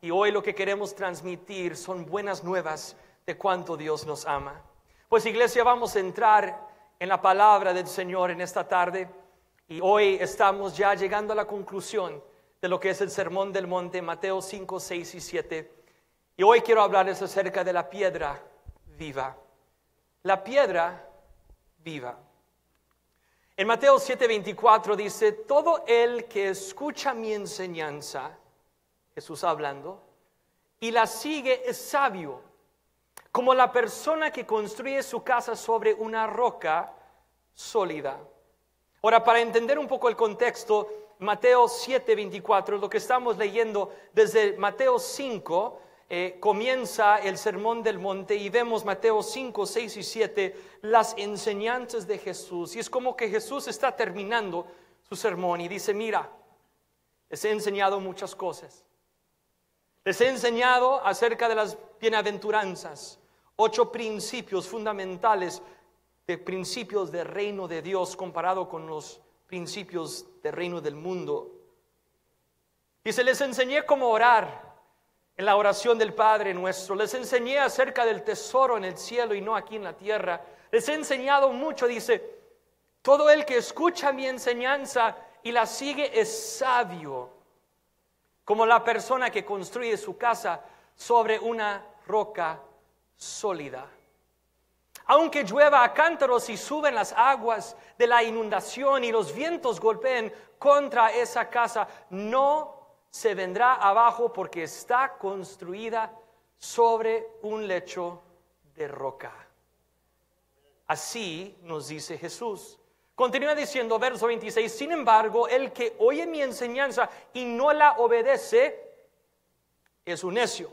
y hoy lo que queremos transmitir son buenas nuevas de cuánto Dios nos ama. Pues iglesia, vamos a entrar en la palabra del Señor en esta tarde, y hoy estamos ya llegando a la conclusión de lo que es el Sermón del Monte, Mateo 5, 6 y 7. Y hoy quiero hablarles acerca de la piedra viva. La piedra viva. En Mateo 7:24 dice: todo el que escucha mi enseñanza, Jesús hablando, y la sigue es sabio, como la persona que construye su casa sobre una roca sólida. Ahora, para entender un poco el contexto, Mateo 7:24, lo que estamos leyendo desde Mateo 5, comienza el Sermón del Monte, y vemos Mateo 5, 6 y 7, las enseñanzas de Jesús. Y es como que Jesús está terminando su sermón y dice: mira, les he enseñado muchas cosas. Les he enseñado acerca de las bienaventuranzas, 8 principios fundamentales de principios del reino de Dios comparado con los principios del reino del mundo. Dice: les enseñé cómo orar en la oración del Padre Nuestro. Les enseñé acerca del tesoro en el cielo y no aquí en la tierra. Les he enseñado mucho. Dice: todo el que escucha mi enseñanza y la sigue es sabio, como la persona que construye su casa sobre una roca sólida. Aunque llueva a cántaros y suben las aguas de la inundación y los vientos golpeen contra esa casa, no se vendrá abajo, porque está construida sobre un lecho de roca. Así nos dice Jesús. Continúa diciendo, verso 26, sin embargo, el que oye mi enseñanza y no la obedece es un necio.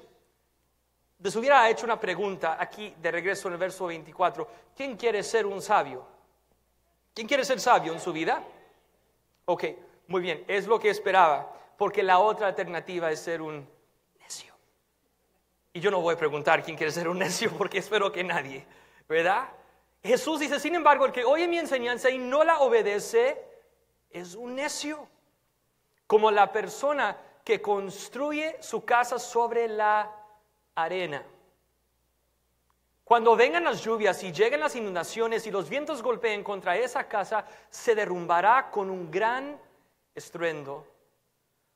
Les hubiera hecho una pregunta aquí de regreso en el verso 24. ¿Quién quiere ser un sabio? ¿Quién quiere ser sabio en su vida? Ok, muy bien, es lo que esperaba, porque la otra alternativa es ser un necio. Y yo no voy a preguntar quién quiere ser un necio, porque espero que nadie, ¿verdad? Jesús dice, sin embargo, el que oye mi enseñanza y no la obedece es un necio, como la persona que construye su casa sobre la arena. Cuando vengan las lluvias y lleguen las inundaciones y los vientos golpeen contra esa casa, se derrumbará con un gran estruendo.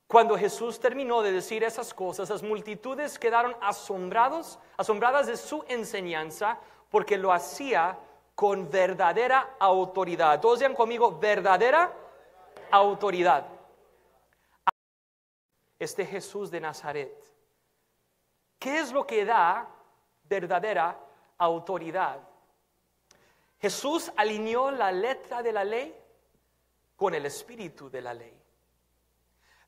Cuando Jesús terminó de decir esas cosas, las multitudes quedaron asombradas de su enseñanza, porque lo hacía con verdadera autoridad. Todos digan conmigo, verdadera autoridad. Este Jesús de Nazaret, ¿qué es lo que da verdadera autoridad? Jesús alineó la letra de la ley con el espíritu de la ley.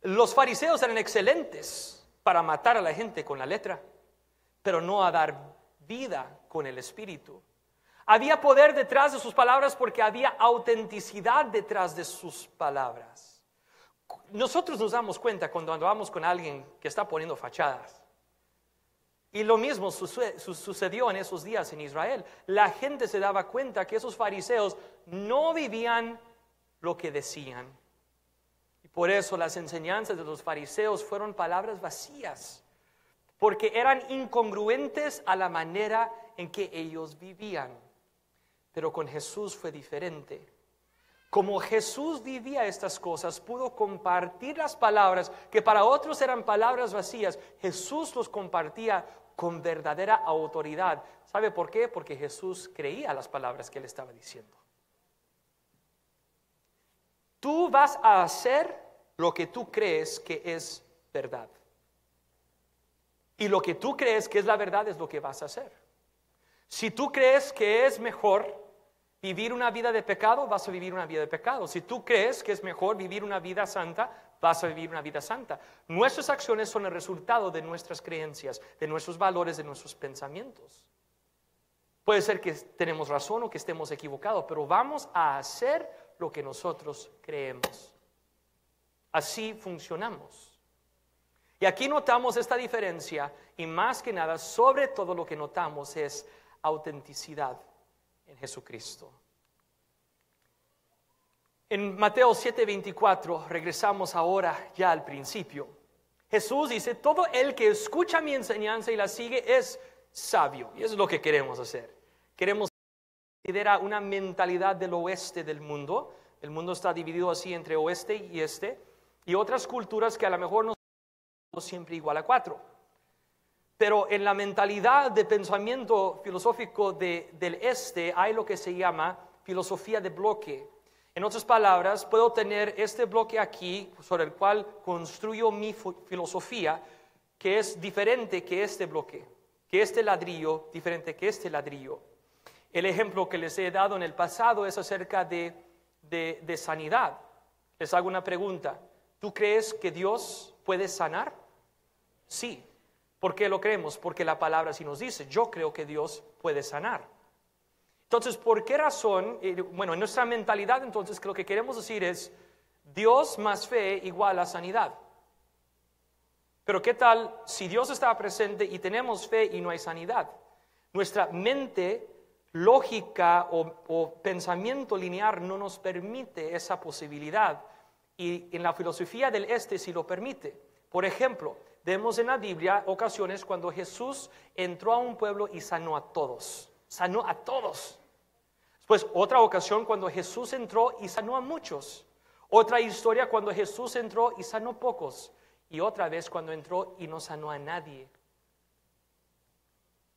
Los fariseos eran excelentes para matar a la gente con la letra, pero no a dar vida con el espíritu. Había poder detrás de sus palabras porque había autenticidad detrás de sus palabras. Nosotros nos damos cuenta cuando andamos con alguien que está poniendo fachadas. Y lo mismo sucedió en esos días en Israel. La gente se daba cuenta que esos fariseos no vivían lo que decían. Y por eso las enseñanzas de los fariseos fueron palabras vacías, porque eran incongruentes a la manera en que ellos vivían. Pero con Jesús fue diferente. Como Jesús vivía estas cosas, pudo compartir las palabras que para otros eran palabras vacías. Jesús los compartía con verdadera autoridad. ¿Sabe por qué? Porque Jesús creía las palabras que él estaba diciendo. Tú vas a hacer lo que tú crees que es verdad. Y lo que tú crees que es la verdad es lo que vas a hacer. Si tú crees que es mejor vivir una vida de pecado, vas a vivir una vida de pecado. Si tú crees que es mejor vivir una vida santa, vas a vivir una vida santa. Nuestras acciones son el resultado de nuestras creencias, de nuestros valores, de nuestros pensamientos. Puede ser que tenemos razón o que estemos equivocados, pero vamos a hacer lo que nosotros creemos. Así funcionamos. Y aquí notamos esta diferencia, y más que nada, sobre todo lo que notamos es autenticidad en Jesucristo. En Mateo 7:24, regresamos ahora ya al principio. Jesús dice, todo el que escucha mi enseñanza y la sigue es sabio. Y eso es lo que queremos hacer. Queremos considerar una mentalidad del oeste del mundo. El mundo está dividido así entre oeste y este. Y otras culturas que a lo mejor no son siempre igual a 4. Pero en la mentalidad de pensamiento filosófico del este hay lo que se llama filosofía de bloque. En otras palabras, puedo tener este bloque aquí sobre el cual construyo mi filosofía, que es diferente que este bloque, que este ladrillo, diferente que este ladrillo. El ejemplo que les he dado en el pasado es acerca de sanidad. Les hago una pregunta. ¿Tú crees que Dios puede sanar? Sí. ¿Por qué lo creemos? Porque la palabra sí nos dice, yo creo que Dios puede sanar. Entonces, ¿por qué razón? Bueno, en nuestra mentalidad, entonces, lo que queremos decir es, Dios más fe igual a sanidad. Pero ¿qué tal si Dios está presente y tenemos fe y no hay sanidad? Nuestra mente lógica o pensamiento lineal no nos permite esa posibilidad. Y en la filosofía del este sí lo permite. Por ejemplo, vemos en la Biblia ocasiones cuando Jesús entró a un pueblo y sanó a todos. Sanó a todos. Después, otra ocasión cuando Jesús entró y sanó a muchos. Otra historia cuando Jesús entró y sanó pocos. Y otra vez cuando entró y no sanó a nadie.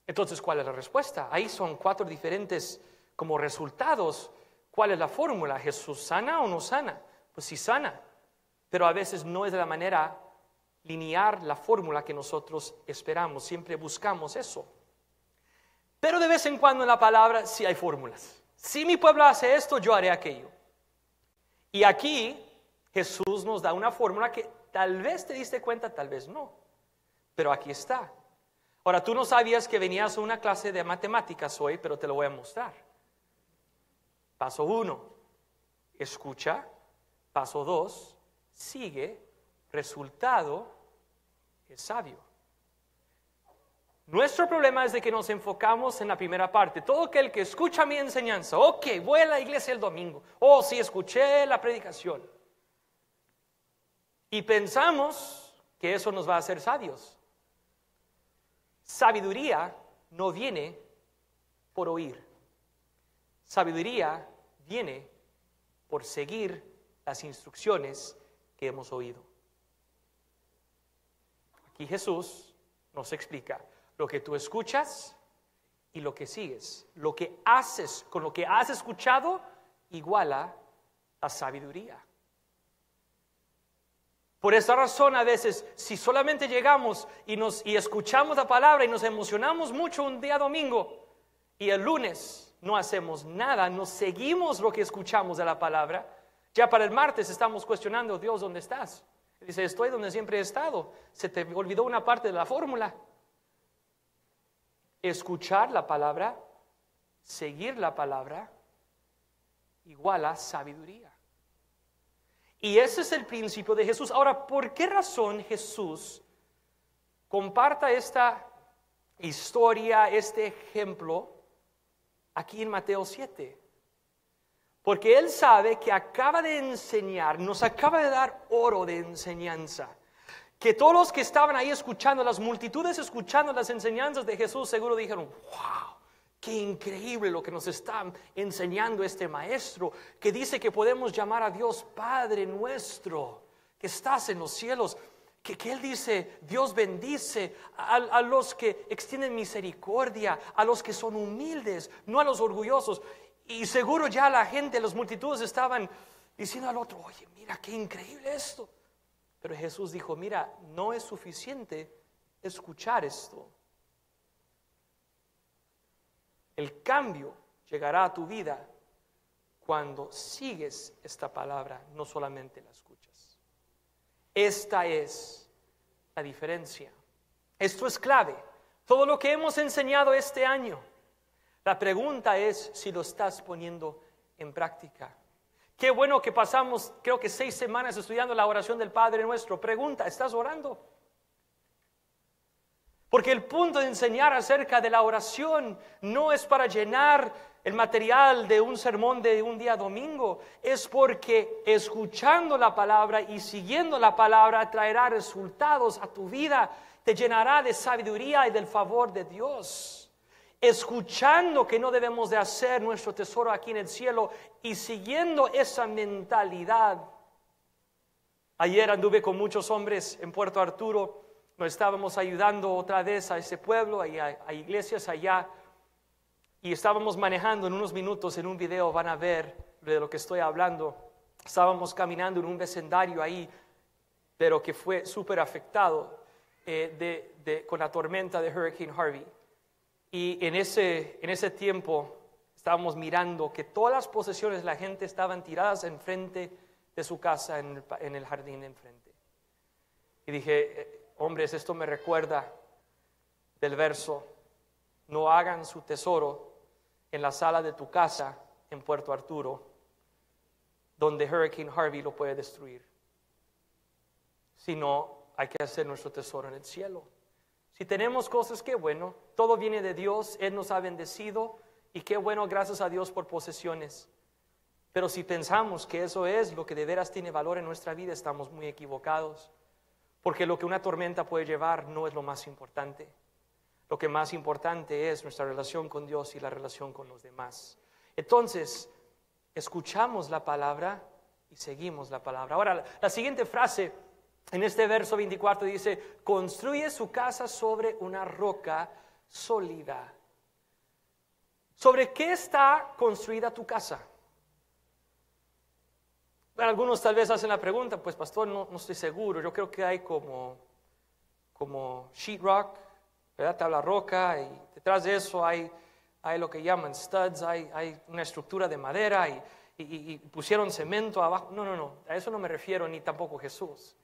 Entonces, ¿cuál es la respuesta? Ahí son 4 diferentes como resultados. ¿Cuál es la fórmula? ¿Jesús sana o no sana? Pues sí sana, pero a veces no es de la manera lineal la fórmula que nosotros esperamos. Siempre buscamos eso. Pero de vez en cuando en la palabra sí hay fórmulas. Si mi pueblo hace esto, yo haré aquello. Y aquí Jesús nos da una fórmula que tal vez te diste cuenta, tal vez no. Pero aquí está. Ahora, tú no sabías que venías a una clase de matemáticas hoy, pero te lo voy a mostrar. Paso 1, escucha. Paso 2, sigue. Resultado, es sabio. Nuestro problema es de que nos enfocamos en la primera parte. Todo aquel que escucha mi enseñanza, ok, voy a la iglesia el domingo. Oh, sí, escuché la predicación. Y pensamos que eso nos va a hacer sabios. Sabiduría no viene por oír. Sabiduría viene por seguir las instrucciones que hemos oído. Aquí Jesús nos explica lo que tú escuchas y lo que sigues. Lo que haces con lo que has escuchado iguala la sabiduría. Por esa razón, a veces, si solamente llegamos y escuchamos la palabra y nos emocionamos mucho un día domingo y el lunes no hacemos nada, no seguimos lo que escuchamos de la palabra, ya para el martes estamos cuestionando, Dios, ¿dónde estás? Y dice, estoy donde siempre he estado. Se te olvidó una parte de la fórmula. Escuchar la palabra, seguir la palabra, iguala sabiduría. Y ese es el principio de Jesús. Ahora, ¿por qué razón Jesús comparta esta historia, este ejemplo, aquí en Mateo 7? Porque Él sabe que acaba de enseñar, nos acaba de dar oro de enseñanza. Que todos los que estaban ahí escuchando, las multitudes escuchando las enseñanzas de Jesús, seguro dijeron, wow, qué increíble lo que nos está enseñando este maestro, que dice que podemos llamar a Dios Padre nuestro, que estás en los cielos. Que Él dice, Dios bendice a los que extienden misericordia, a los que son humildes, no a los orgullosos. Y seguro ya la gente, las multitudes estaban diciendo al otro, oye, mira qué increíble esto. Pero Jesús dijo, mira, no es suficiente escuchar esto. El cambio llegará a tu vida cuando sigues esta palabra, no solamente la escuchas. Esta es la diferencia. Esto es clave. Todo lo que hemos enseñado este año, la pregunta es si lo estás poniendo en práctica. Qué bueno que pasamos, creo que 6 semanas estudiando la oración del Padre Nuestro. Pregunta, ¿estás orando? Porque el punto de enseñar acerca de la oración no es para llenar el material de un sermón de un día domingo, es porque escuchando la palabra y siguiendo la palabra traerá resultados a tu vida, te llenará de sabiduría y del favor de Dios. Escuchando que no debemos de hacer nuestro tesoro aquí en el cielo y siguiendo esa mentalidad. Ayer anduve con muchos hombres en Puerto Arturo, nos estábamos ayudando otra vez a ese pueblo y a iglesias allá. Y estábamos manejando en unos minutos, en un video van a ver de lo que estoy hablando. Estábamos caminando en un vecindario ahí, pero que fue súper afectado con la tormenta de Hurricane Harvey. Y en ese tiempo estábamos mirando que todas las posesiones de la gente estaban tiradas enfrente de su casa, en el jardín de enfrente. Y dije, hombres, esto me recuerda del verso, no hagan su tesoro en la sala de tu casa en Puerto Arturo, donde Hurricane Harvey lo puede destruir. Sino hay que hacer nuestro tesoro en el cielo. Si tenemos cosas, qué bueno, todo viene de Dios, Él nos ha bendecido y qué bueno, gracias a Dios por posesiones. Pero si pensamos que eso es lo que de veras tiene valor en nuestra vida, estamos muy equivocados. Porque lo que una tormenta puede llevar no es lo más importante. Lo que más importante es nuestra relación con Dios y la relación con los demás. Entonces, escuchamos la palabra y seguimos la palabra. Ahora, la siguiente frase en este verso 24 dice, construye su casa sobre una roca sólida. ¿Sobre qué está construida tu casa? Bueno, algunos tal vez hacen la pregunta, pues pastor, no estoy seguro. Yo creo que hay como sheetrock, ¿verdad? Tabla roca, y detrás de eso hay lo que llaman studs, hay una estructura de madera y pusieron cemento abajo. No, a eso no me refiero, ni tampoco Jesús.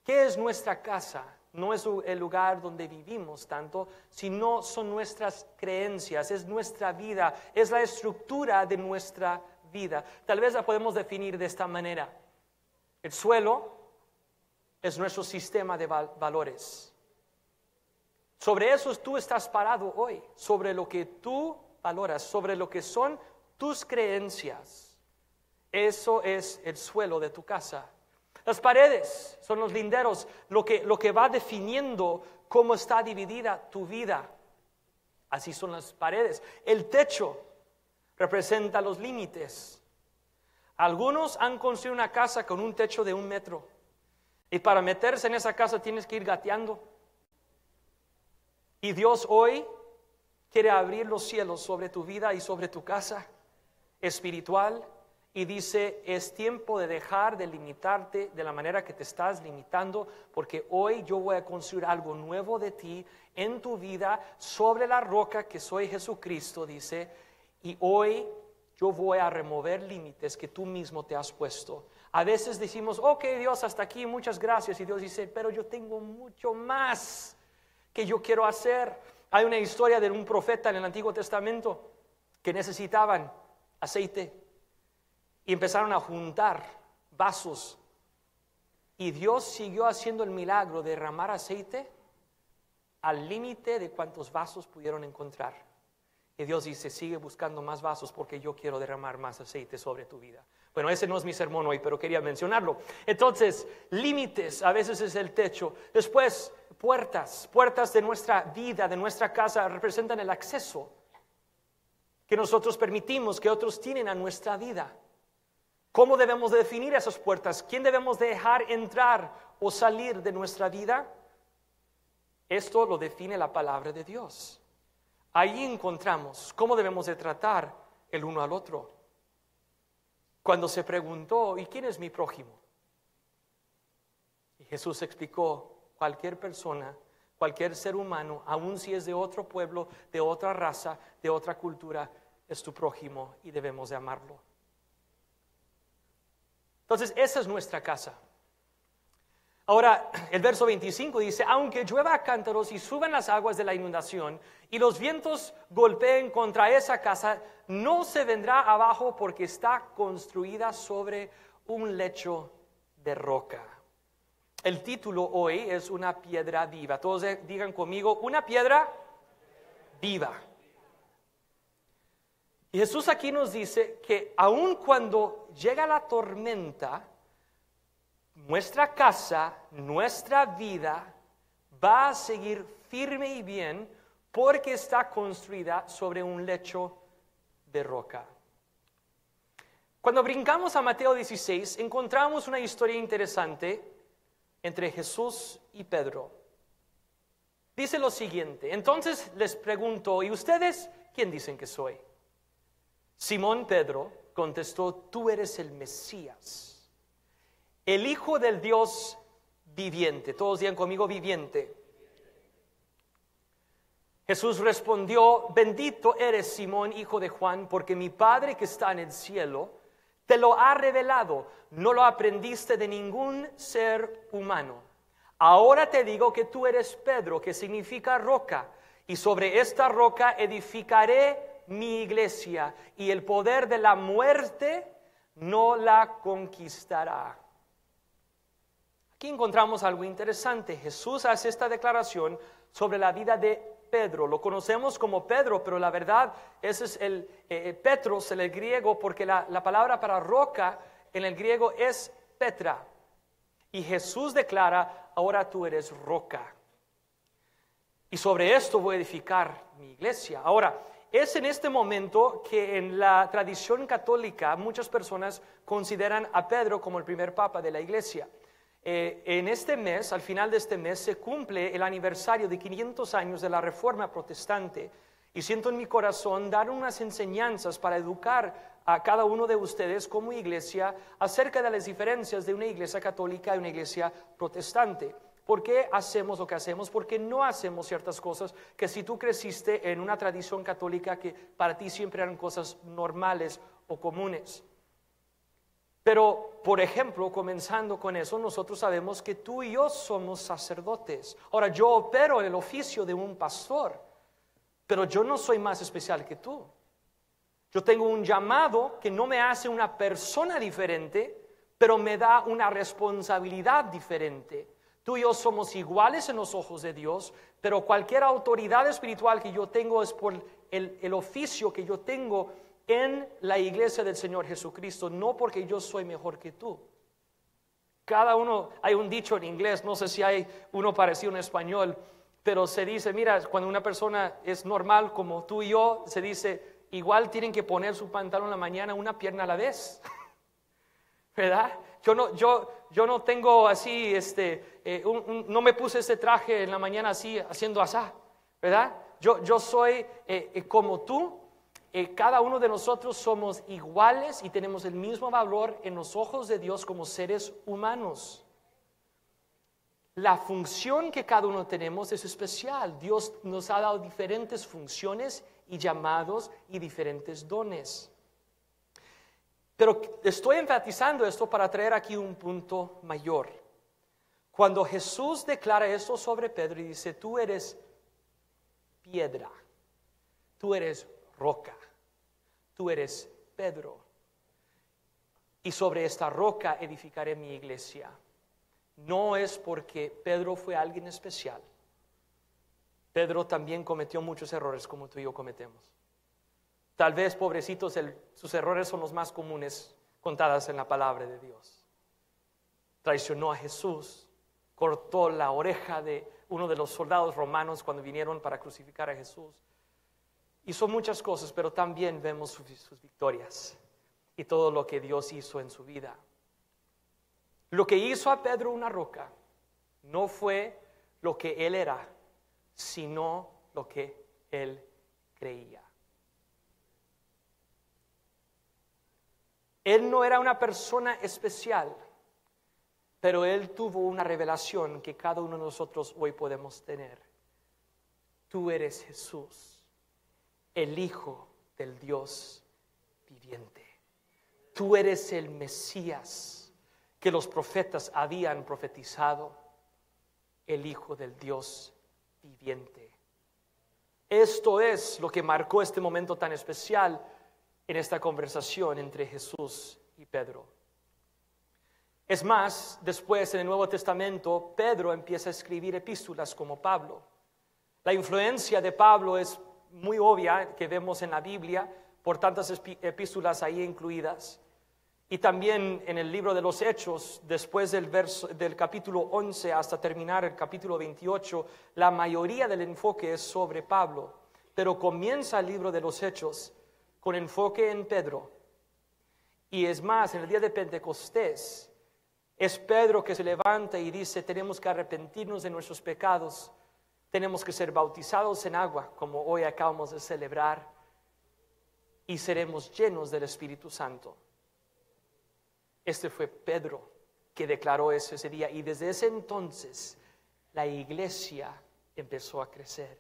¿Qué es nuestra casa? No es el lugar donde vivimos tanto, sino son nuestras creencias, es nuestra vida, es la estructura de nuestra vida. Tal vez la podemos definir de esta manera. El suelo es nuestro sistema de valores. Sobre eso tú estás parado hoy, sobre lo que tú valoras, sobre lo que son tus creencias. Eso es el suelo de tu casa. Las paredes son los linderos, lo que va definiendo cómo está dividida tu vida. Así son las paredes. El techo representa los límites. Algunos han construido una casa con un techo de 1 metro. Y para meterse en esa casa tienes que ir gateando. Y Dios hoy quiere abrir los cielos sobre tu vida y sobre tu casa espiritual. Y dice, es tiempo de dejar de limitarte de la manera que te estás limitando, porque hoy yo voy a construir algo nuevo de ti en tu vida sobre la roca que soy Jesucristo, dice, y hoy yo voy a remover límites que tú mismo te has puesto. A veces decimos, ok Dios, hasta aquí, muchas gracias, y Dios dice, pero yo tengo mucho más que yo quiero hacer. Hay una historia de un profeta en el Antiguo Testamento que necesitaban aceite. Y empezaron a juntar vasos. Y Dios siguió haciendo el milagro de derramar aceite al límite de cuántos vasos pudieron encontrar. Y Dios dice, sigue buscando más vasos porque yo quiero derramar más aceite sobre tu vida. Bueno, ese no es mi sermón hoy, pero quería mencionarlo. Entonces, límites, a veces es el techo. Después, puertas de nuestra vida, de nuestra casa, representan el acceso que nosotros permitimos que otros tienen a nuestra vida. ¿Cómo debemos de definir esas puertas? ¿Quién debemos dejar entrar o salir de nuestra vida? Esto lo define la palabra de Dios. Ahí encontramos cómo debemos de tratar el uno al otro. Cuando se preguntó, ¿y quién es mi prójimo? Y Jesús explicó, cualquier persona, cualquier ser humano, aun si es de otro pueblo, de otra raza, de otra cultura, es tu prójimo y debemos de amarlo. Entonces, esa es nuestra casa. Ahora, el verso 25 dice, aunque llueva a cántaros y suban las aguas de la inundación y los vientos golpeen contra esa casa, no se vendrá abajo porque está construida sobre un lecho de roca. El título hoy es una piedra viva. Todos digan conmigo, una piedra viva. Y Jesús aquí nos dice que aun cuando llega la tormenta, nuestra casa, nuestra vida va a seguir firme y bien porque está construida sobre un lecho de roca. Cuando brincamos a Mateo 16, encontramos una historia interesante entre Jesús y Pedro. Dice lo siguiente: entonces les preguntó, ¿y ustedes quién dicen que soy? Simón Pedro contestó, tú eres el Mesías, el Hijo del Dios viviente. Todos digan conmigo, viviente. Jesús respondió, bendito eres Simón, hijo de Juan, porque mi Padre que está en el cielo te lo ha revelado, no lo aprendiste de ningún ser humano. Ahora te digo que tú eres Pedro, que significa roca, y sobre esta roca edificaré mi iglesia, y el poder de la muerte no la conquistará. Aquí encontramos algo interesante. Jesús hace esta declaración sobre la vida de Pedro. Lo conocemos como Pedro, pero la verdad, ese es Petros en el griego, porque la palabra para roca en el griego es Petra. Y Jesús declara, ahora tú eres roca. Y sobre esto voy a edificar mi iglesia. Ahora, es en este momento que en la tradición católica muchas personas consideran a Pedro como el primer papa de la iglesia. En este mes, al final de este mes, se cumple el aniversario de 500 años de la Reforma Protestante. Y siento en mi corazón dar unas enseñanzas para educar a cada uno de ustedes como iglesia acerca de las diferencias de una iglesia católica y una iglesia protestante. ¿Por qué hacemos lo que hacemos? Porque no hacemos ciertas cosas que si tú creciste en una tradición católica que para ti siempre eran cosas normales o comunes. Pero, por ejemplo, comenzando con eso, nosotros sabemos que tú y yo somos sacerdotes. Ahora, yo opero en el oficio de un pastor, pero yo no soy más especial que tú. Yo tengo un llamado que no me hace una persona diferente, pero me da una responsabilidad diferente. Tú y yo somos iguales en los ojos de Dios, pero cualquier autoridad espiritual que yo tengo es por el oficio que yo tengo en la iglesia del Señor Jesucristo, no porque yo soy mejor que tú. Cada uno, hay un dicho en inglés, no sé si hay uno parecido en español, pero se dice, mira, cuando una persona es normal como tú y yo, se dice, igual tienen que poner su pantalón en la mañana una pierna a la vez, ¿verdad? Yo no tengo así, no me puse ese traje en la mañana así, haciendo asá, ¿verdad? Yo soy como tú. Cada uno de nosotros somos iguales y tenemos el mismo valor en los ojos de Dios como seres humanos. La función que cada uno tenemos es especial. Dios nos ha dado diferentes funciones y llamados y diferentes dones. Pero estoy enfatizando esto para traer aquí un punto mayor. Cuando Jesús declara esto sobre Pedro y dice, tú eres piedra, tú eres roca. Tú eres Pedro, y sobre esta roca edificaré mi iglesia. No es porque Pedro fue alguien especial. Pedro también cometió muchos errores como tú y yo cometemos. Tal vez, pobrecitos, sus errores son los más comunes contadas en la palabra de Dios. Traicionó a Jesús, cortó la oreja de uno de los soldados romanos cuando vinieron para crucificar a Jesús. Hizo muchas cosas, pero también vemos sus victorias y todo lo que Dios hizo en su vida. Lo que hizo a Pedro una roca no fue lo que él era, sino lo que él creía. Él no era una persona especial, pero él tuvo una revelación que cada uno de nosotros hoy podemos tener. Tú eres Jesús, el Hijo del Dios viviente. Tú eres el Mesías que los profetas habían profetizado, el Hijo del Dios viviente. Esto es lo que marcó este momento tan especial en esta conversación entre Jesús y Pedro. Es más, después en el Nuevo Testamento, Pedro empieza a escribir epístolas como Pablo. La influencia de Pablo es muy obvia, que vemos en la Biblia, por tantas epístolas ahí incluidas. Y también en el libro de los Hechos, después del capítulo 11 hasta terminar el capítulo 28, la mayoría del enfoque es sobre Pablo. Pero comienza el libro de los Hechos con enfoque en Pedro. Y es más, en el día de Pentecostés, es Pedro que se levanta y dice, tenemos que arrepentirnos de nuestros pecados, tenemos que ser bautizados en agua, como hoy acabamos de celebrar, y seremos llenos del Espíritu Santo. Este fue Pedro que declaró eso ese día, y desde ese entonces la iglesia empezó a crecer.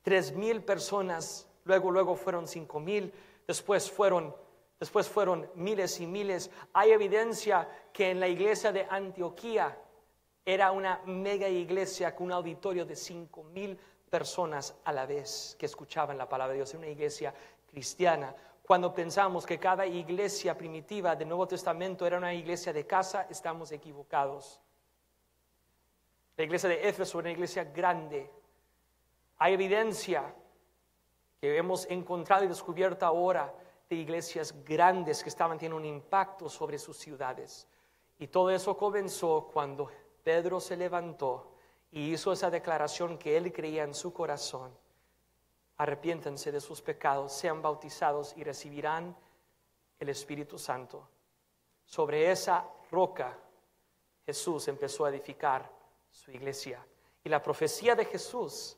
3,000 personas, luego fueron 5,000, después fueron miles y miles. Hay evidencia que en la iglesia de Antioquía era una mega iglesia con un auditorio de 5,000 personas a la vez que escuchaban la palabra de Dios, una iglesia cristiana. Cuando pensamos que cada iglesia primitiva del Nuevo Testamento era una iglesia de casa, estamos equivocados. La iglesia de Éfeso era una iglesia grande. Hay evidencia que hemos encontrado y descubierto ahora de iglesias grandes que estaban teniendo un impacto sobre sus ciudades. Y todo eso comenzó cuando Pedro se levantó y hizo esa declaración que él creía en su corazón. Arrepiéntanse de sus pecados, sean bautizados y recibirán el Espíritu Santo. Sobre esa roca Jesús empezó a edificar su iglesia. Y la profecía de Jesús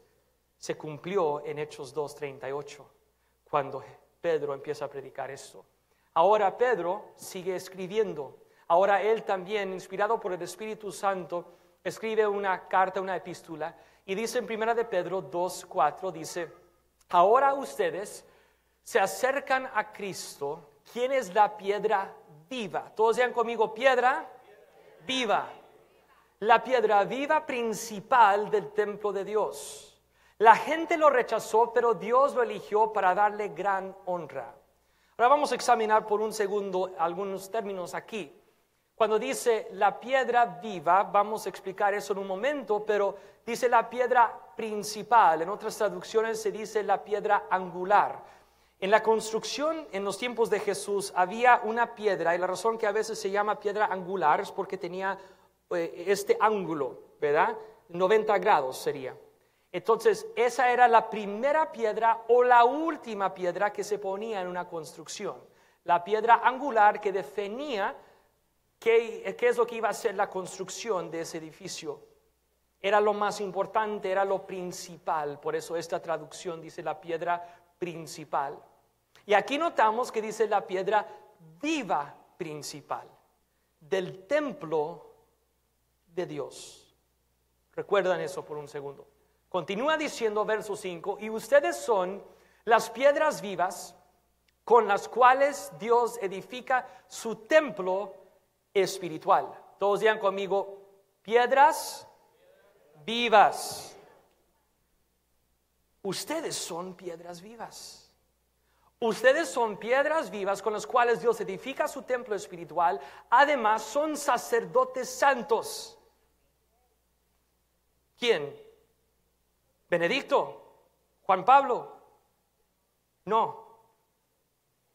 se cumplió en Hechos 2:38, cuando Pedro empieza a predicar esto. Ahora Pedro sigue escribiendo. Ahora él también, inspirado por el Espíritu Santo, escribe una carta, una epístola, y dice en 1 de Pedro 2:4, dice, ahora ustedes se acercan a Cristo, quien es la piedra viva. Todos digan conmigo, piedra viva. La piedra viva principal del templo de Dios. La gente lo rechazó, pero Dios lo eligió para darle gran honra. Ahora vamos a examinar por un segundo algunos términos aquí. Cuando dice la piedra viva, vamos a explicar eso en un momento, pero dice la piedra principal. En otras traducciones se dice la piedra angular. En la construcción, en los tiempos de Jesús, había una piedra, y la razón que a veces se llama piedra angular es porque tenía este ángulo, ¿verdad? 90 grados sería. Entonces, esa era la primera piedra o la última piedra que se ponía en una construcción. La piedra angular que definía qué es lo que iba a ser la construcción de ese edificio. Era lo más importante, era lo principal. Por eso esta traducción dice la piedra principal. Y aquí notamos que dice la piedra viva principal del templo de Dios. Recuerdan eso por un segundo. Continúa diciendo verso 5, y ustedes son las piedras vivas con las cuales Dios edifica su templo espiritual. Todos digan conmigo, piedras vivas. Ustedes son piedras vivas. Ustedes son piedras vivas con las cuales Dios edifica su templo espiritual. Además, son sacerdotes santos. ¿Quién? ¿Benedicto? ¿Juan Pablo? No.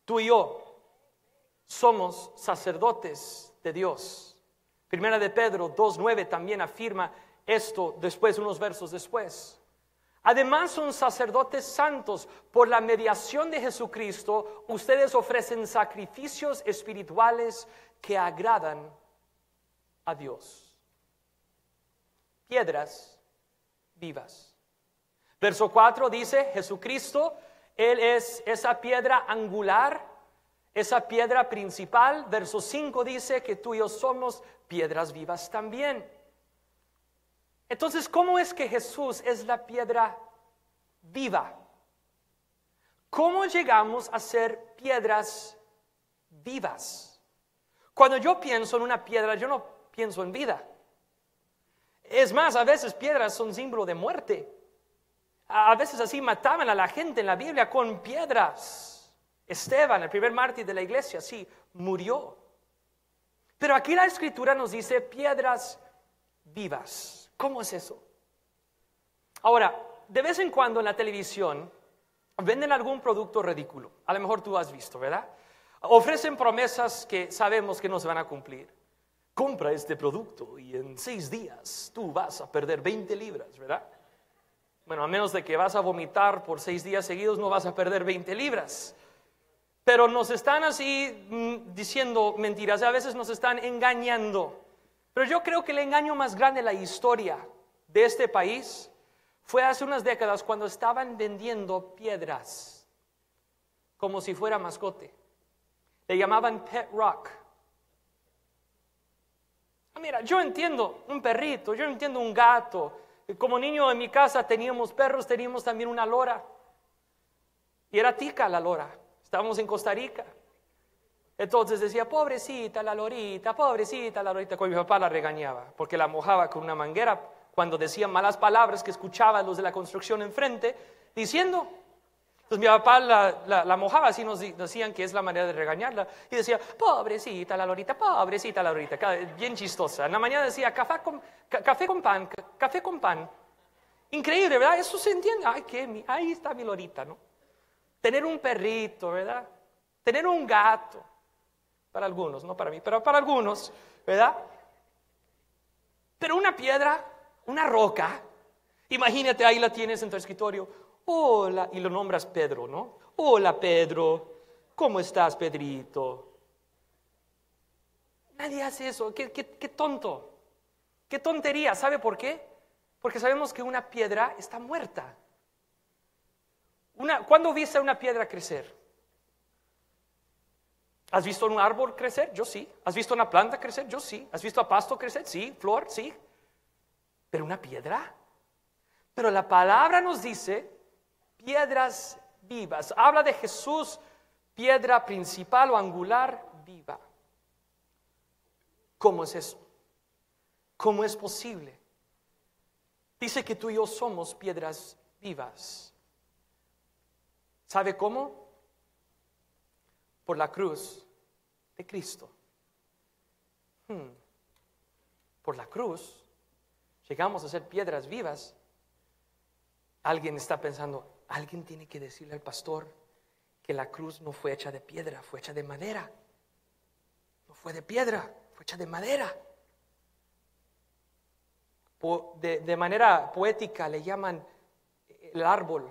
Tú y yo somos sacerdotes de Dios. Primera de Pedro 2:9 también afirma esto después, unos versos después. Además son sacerdotes santos. Por la mediación de Jesucristo, ustedes ofrecen sacrificios espirituales que agradan a Dios. Piedras vivas. Verso 4 dice, Jesucristo, Él es esa piedra angular, esa piedra principal. Verso 5 dice que tú y yo somos piedras vivas también. Entonces, ¿cómo es que Jesús es la piedra viva? ¿Cómo llegamos a ser piedras vivas? Cuando yo pienso en una piedra, yo no pienso en vida. Es más, a veces piedras son símbolo de muerte. A veces así mataban a la gente en la Biblia con piedras. Esteban, el primer mártir de la iglesia, sí, murió. Pero aquí la Escritura nos dice piedras vivas. ¿Cómo es eso? Ahora, de vez en cuando en la televisión venden algún producto ridículo. A lo mejor tú has visto, ¿verdad? Ofrecen promesas que sabemos que no se van a cumplir. Compra este producto y en 6 días tú vas a perder 20 libras, ¿verdad? Bueno, a menos de que vas a vomitar por 6 días seguidos, no vas a perder 20 libras. Pero nos están así diciendo mentiras, a veces nos están engañando. Pero yo creo que el engaño más grande en la historia de este país fue hace unas décadas cuando estaban vendiendo piedras como si fuera mascote. Le llamaban pet rock. Mira, yo entiendo un perrito, yo entiendo un gato. Como niño en mi casa teníamos perros, teníamos también una lora. Y era tica la lora. Estábamos en Costa Rica. Entonces decía, pobrecita la lorita, pobrecita la lorita. Cuando mi papá la regañaba, porque la mojaba con una manguera cuando decían malas palabras que escuchaban los de la construcción enfrente, diciendo. Entonces mi papá la mojaba, así nos decían que es la manera de regañarla. Y decía, pobrecita la lorita, bien chistosa. En la mañana decía, café con pan, café con pan. Increíble, ¿verdad? Eso se entiende. Ay, ahí está mi lorita, ¿no? Tener un perrito, ¿verdad? Tener un gato. Para algunos, no para mí, pero para algunos, ¿verdad? Pero una piedra, una roca, imagínate, ahí la tienes en tu escritorio. Hola, y lo nombras Pedro, ¿no? Hola, Pedro, ¿cómo estás, Pedrito? Nadie hace eso, qué tonto, qué tontería, ¿sabe por qué? Porque sabemos que una piedra está muerta. ¿Cuándo viste una piedra crecer? ¿Has visto un árbol crecer? Yo sí. ¿Has visto una planta crecer? Yo sí. ¿Has visto a pasto crecer? Sí. ¿Flor? Sí. ¿Pero una piedra? Pero la palabra nos dice piedras vivas. Habla de Jesús, piedra principal o angular viva. ¿Cómo es eso? ¿Cómo es posible? Dice que tú y yo somos piedras vivas. ¿Sabe cómo? Por la cruz de Cristo. Por la cruz llegamos a ser piedras vivas. Alguien está pensando, alguien tiene que decirle al pastor que la cruz no fue hecha de piedra, fue hecha de madera. No fue de piedra, fue hecha de madera. De manera poética le llaman el árbol,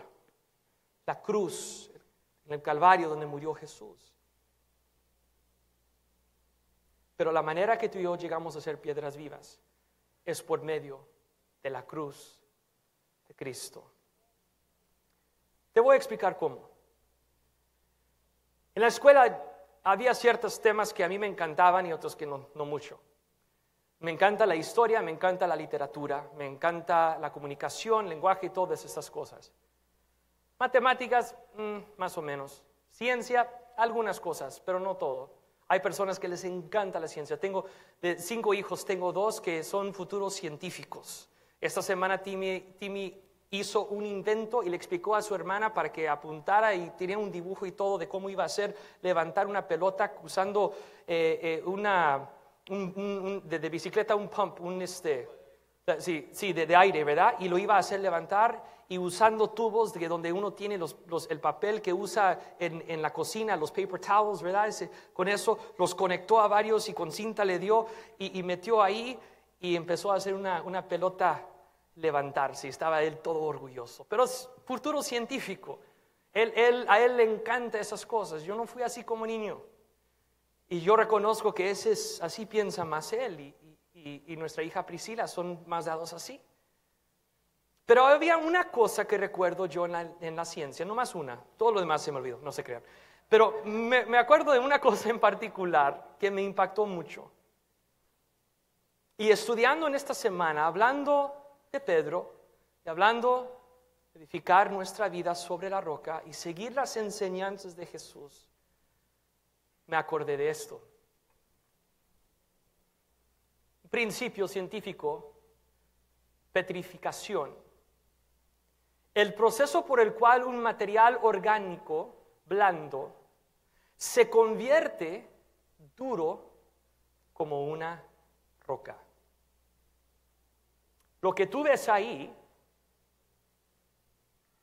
la cruz, en el Calvario donde murió Jesús. Pero la manera que tú y yo llegamos a ser piedras vivas es por medio de la cruz de Cristo. Te voy a explicar cómo. En la escuela había ciertos temas que a mí me encantaban y otros que no mucho. Me encanta la historia, me encanta la literatura, me encanta la comunicación, lenguaje y todas estas cosas. Matemáticas, más o menos. Ciencia, algunas cosas, pero no todo. Hay personas que les encanta la ciencia. Tengo de 5 hijos, tengo 2 que son futuros científicos. Esta semana Timmy hizo un invento y le explicó a su hermana para que apuntara y tenía un dibujo y todo de cómo iba a ser levantar una pelota usando de bicicleta, un pump, de aire, ¿verdad? Y lo iba a hacer levantar y usando tubos de donde uno tiene el papel que usa en la cocina, los paper towels, ¿verdad? Con eso los conectó a varios y con cinta le dio y metió ahí y empezó a hacer una pelota levantarse. Estaba él todo orgulloso. Pero es futuro científico. A él le encantan esas cosas. Yo no fui así como niño. Y yo reconozco que así piensa más él y nuestra hija Priscila son más dados así. Pero había una cosa que recuerdo yo en la ciencia, no más una, todo lo demás se me olvidó, no se crean. Pero me acuerdo de una cosa en particular que me impactó mucho. Y estudiando en esta semana, hablando de Pedro, y hablando de edificar nuestra vida sobre la roca y seguir las enseñanzas de Jesús, me acordé de esto. Un principio científico, petrificación. El proceso por el cual un material orgánico blando se convierte duro como una roca. Lo que tú ves ahí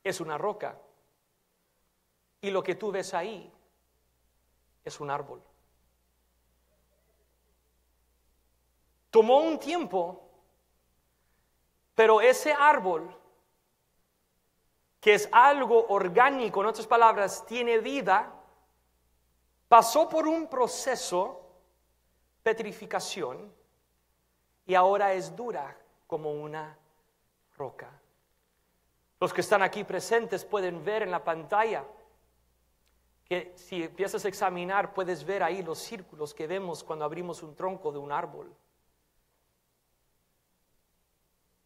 es una roca. Y lo que tú ves ahí es un árbol. Tomó un tiempo, pero ese árbol, que es algo orgánico, en otras palabras, tiene vida, pasó por un proceso de petrificación y ahora es dura como una roca. Los que están aquí presentes pueden ver en la pantalla que si empiezas a examinar puedes ver ahí los círculos que vemos cuando abrimos un tronco de un árbol.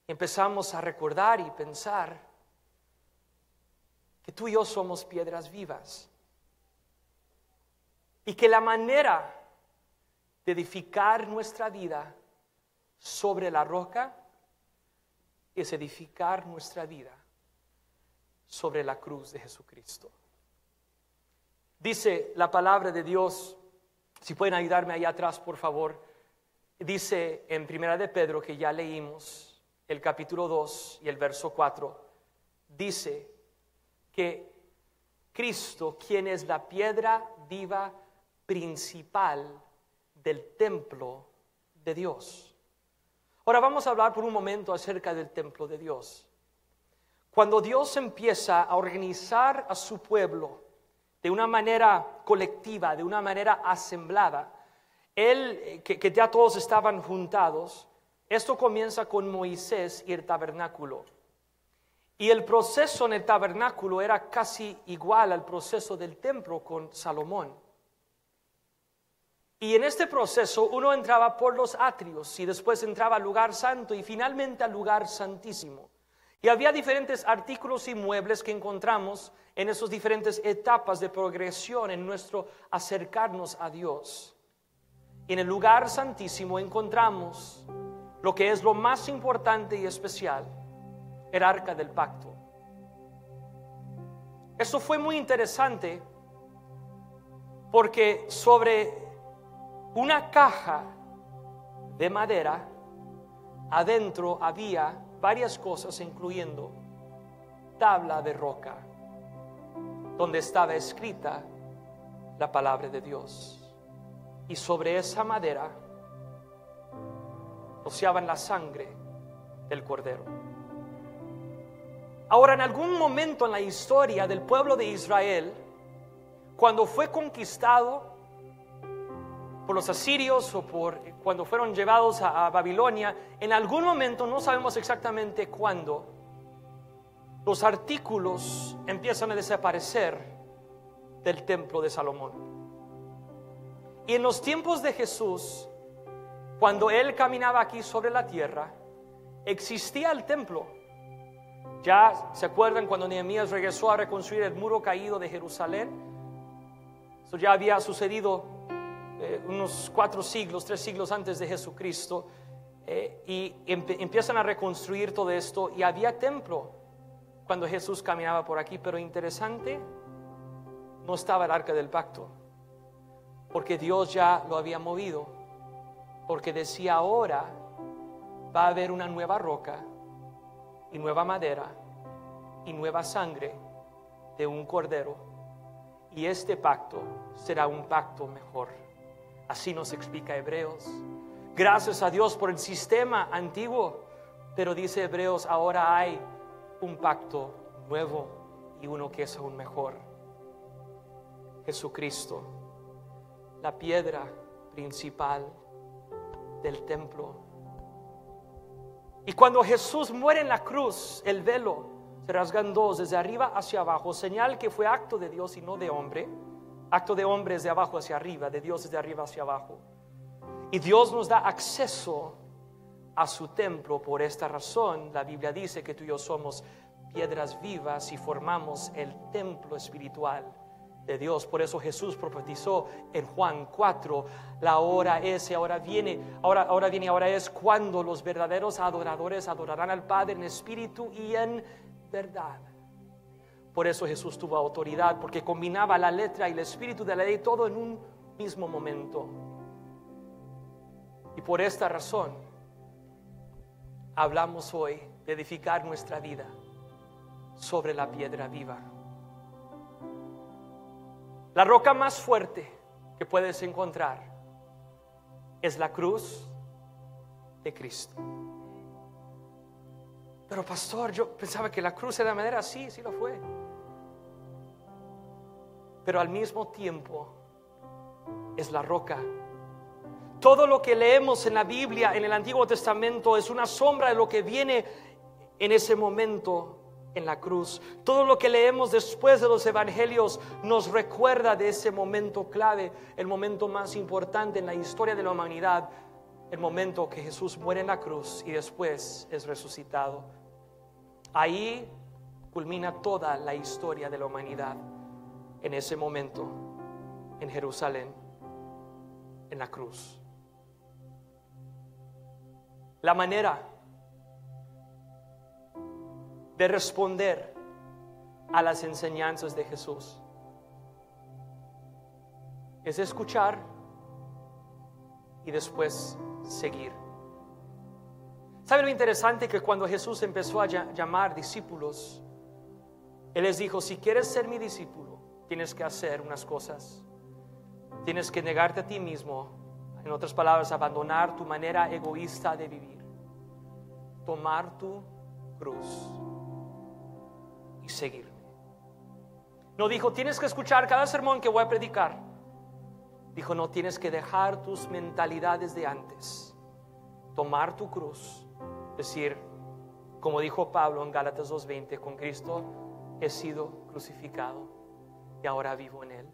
Empezamos a recordar y pensar que tú y yo somos piedras vivas y que la manera de edificar nuestra vida sobre la roca es edificar nuestra vida sobre la cruz de Jesucristo. Dice la palabra de Dios, si pueden ayudarme allá atrás por favor, dice en Primera de Pedro, que ya leímos, el capítulo 2 y el verso 4, dice que Cristo, quien es la piedra viva principal del templo de Dios. Ahora vamos a hablar por un momento acerca del templo de Dios. Cuando Dios empieza a organizar a su pueblo de una manera colectiva, de una manera asemblada, que ya todos estaban juntados, esto comienza con Moisés y el tabernáculo. Y el proceso en el tabernáculo era casi igual al proceso del templo con Salomón. Y en este proceso uno entraba por los atrios y después entraba al lugar santo y finalmente al lugar santísimo. Y había diferentes artículos y muebles que encontramos en esas diferentes etapas de progresión en nuestro acercarnos a Dios. Y en el lugar santísimo encontramos lo que es lo más importante y especial, el arca del pacto. Eso fue muy interesante porque sobre una caja de madera adentro había varias cosas, incluyendo tabla de roca, donde estaba escrita la palabra de Dios. Y sobre esa madera rociaban la sangre del cordero. Ahora, en algún momento en la historia del pueblo de Israel, cuando fue conquistado por los asirios o cuando fueron llevados a Babilonia, en algún momento, no sabemos exactamente cuándo, los artículos empiezan a desaparecer del templo de Salomón. Y en los tiempos de Jesús, cuando Él caminaba aquí sobre la tierra, existía el templo. Ya se acuerdan cuando Nehemías regresó a reconstruir el muro caído de Jerusalén. Eso ya había sucedido unos 3 siglos antes de Jesucristo, y empiezan a reconstruir todo esto, y había templo cuando Jesús caminaba por aquí. Pero interesante, no estaba el arca del pacto, porque Dios ya lo había movido, porque decía: ahora va a haber una nueva roca y nueva madera y nueva sangre de un cordero, y este pacto será un pacto mejor. Así nos explica Hebreos. Gracias a Dios por el sistema antiguo, pero dice Hebreos, ahora hay un pacto nuevo y uno que es aún mejor. Jesucristo, la piedra principal del templo. Y cuando Jesús muere en la cruz, el velo se rasga en dos, desde arriba hacia abajo, señal que fue acto de Dios y no de hombre. Acto de hombre es de abajo hacia arriba, de Dios es de arriba hacia abajo. Y Dios nos da acceso a su templo. Por esta razón, la Biblia dice que tú y yo somos piedras vivas y formamos el templo espiritual de Dios. Por eso Jesús profetizó en Juan 4, la hora es y ahora viene, ahora es cuando los verdaderos adoradores adorarán al Padre en espíritu y en verdad. Por eso Jesús tuvo autoridad, porque combinaba la letra y el espíritu de la ley todo en un mismo momento. por esta razón hablamos hoy de edificar nuestra vida sobre la piedra viva. La roca más fuerte que puedes encontrar es la cruz de Cristo. Pero pastor, yo pensaba que la cruz era de madera. Sí, sí lo fue. Pero al mismo tiempo es la roca. Todo lo que leemos en la Biblia, en el Antiguo Testamento, es una sombra de lo que viene en ese momento en la cruz. Todo lo que leemos después de los evangelios nos recuerda de ese momento clave, el momento más importante en la historia de la humanidad, el momento que Jesús muere en la cruz y después es resucitado. Ahí culmina toda la historia de la humanidad, en ese momento, en Jerusalén, en la cruz. La manera de responder a las enseñanzas de Jesús es escuchar y después seguir. ¿Saben lo interesante? Que cuando Jesús empezó a llamar discípulos, Él les dijo: si quieres ser mi discípulo, tienes que hacer unas cosas. Tienes que negarte a ti mismo. En otras palabras, abandonar tu manera egoísta de vivir, tomar tu cruz y seguirme. No dijo: tienes que escuchar cada sermón que voy a predicar. Dijo: no, tienes que dejar tus mentalidades de antes, tomar tu cruz, decir, como dijo Pablo en Gálatas 2:20, con Cristo he sido crucificado y ahora vivo en Él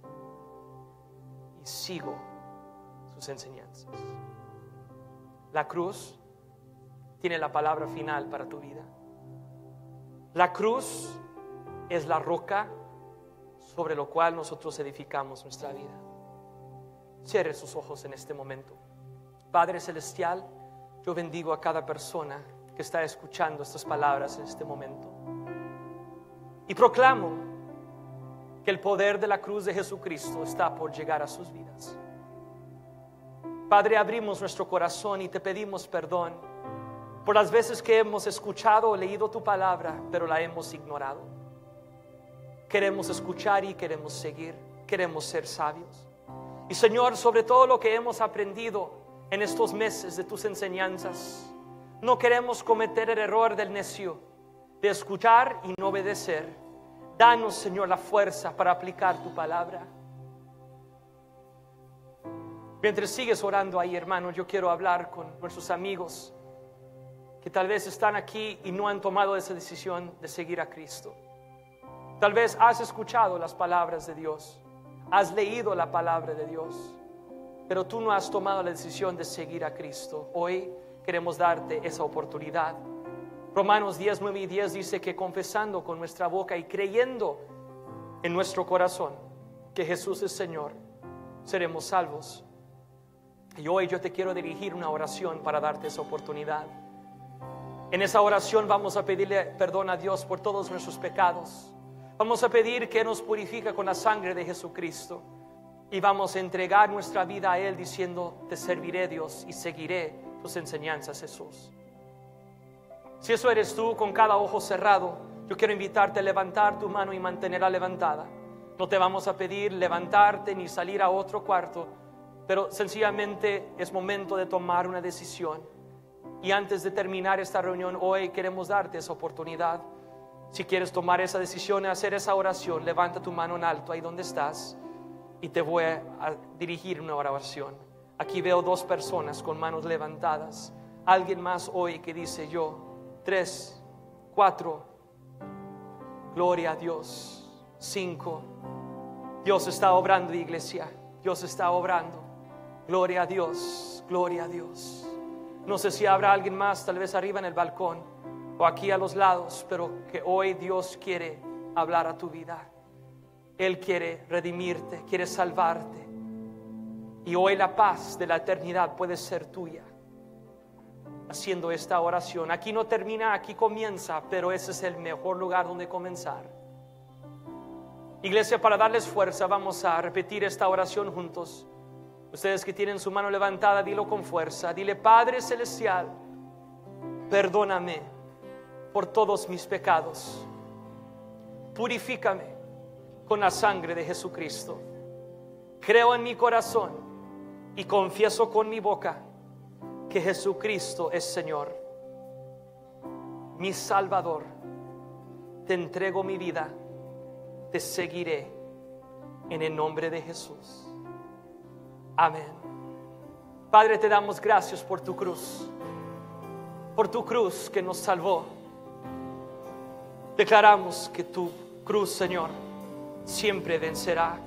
y sigo sus enseñanzas. La cruz tiene la palabra final para tu vida. La cruz es la roca sobre lo cual nosotros edificamos nuestra vida. Cierre sus ojos en este momento. Padre Celestial, yo bendigo a cada persona que está escuchando estas palabras en este momento y proclamo que el poder de la cruz de Jesucristo está por llegar a sus vidas. Padre, abrimos nuestro corazón y te pedimos perdón por las veces que hemos escuchado o leído tu palabra, pero la hemos ignorado. Queremos escuchar y queremos seguir, queremos ser sabios. Y Señor, sobre todo lo que hemos aprendido en estos meses de tus enseñanzas, no queremos cometer el error del necio de escuchar y no obedecer. Danos, Señor, la fuerza para aplicar tu palabra. Mientras sigues orando ahí, hermano, yo quiero hablar con nuestros amigos que tal vez están aquí y no han tomado esa decisión de seguir a Cristo. Tal vez has escuchado las palabras de Dios, has leído la palabra de Dios, pero tú no has tomado la decisión de seguir a Cristo. Hoy queremos darte esa oportunidad. Romanos 10, 9 y 10 dice que confesando con nuestra boca y creyendo en nuestro corazón que Jesús es Señor, seremos salvos. Y hoy yo te quiero dirigir una oración para darte esa oportunidad. En esa oración vamos a pedirle perdón a Dios por todos nuestros pecados. Vamos a pedir que nos purifique con la sangre de Jesucristo. Y vamos a entregar nuestra vida a Él diciendo: te serviré, Dios, y seguiré tus enseñanzas, Jesús. Si eso eres tú, con cada ojo cerrado, yo quiero invitarte a levantar tu mano y mantenerla levantada. No te vamos a pedir levantarte ni salir a otro cuarto, pero sencillamente es momento de tomar una decisión. Y antes de terminar esta reunión hoy, queremos darte esa oportunidad. Si quieres tomar esa decisión y hacer esa oración, levanta tu mano en alto ahí donde estás y te voy a dirigir una oración. Aquí veo 2 personas con manos levantadas. Alguien más hoy que dice: yo. 3, 4, gloria a Dios. 5, Dios está obrando, iglesia. Dios está obrando. Gloria a Dios, gloria a Dios. No sé si habrá alguien más, tal vez arriba en el balcón o aquí a los lados, pero que hoy Dios quiere hablar a tu vida. Él quiere redimirte, quiere salvarte. Y hoy la paz de la eternidad puede ser tuya haciendo esta oración. Aquí no termina, aquí comienza, pero ese es el mejor lugar donde comenzar. Iglesia, para darles fuerza, vamos a repetir esta oración juntos. Ustedes que tienen su mano levantada, dilo con fuerza. Dile: Padre Celestial, perdóname por todos mis pecados. Purifícame con la sangre de Jesucristo. Creo en mi corazón y confieso con mi boca que Jesucristo es Señor, mi Salvador. Te entrego mi vida, te seguiré en el nombre de Jesús. Amén. Padre, te damos gracias por tu cruz que nos salvó. Declaramos que tu cruz, Señor, siempre vencerá.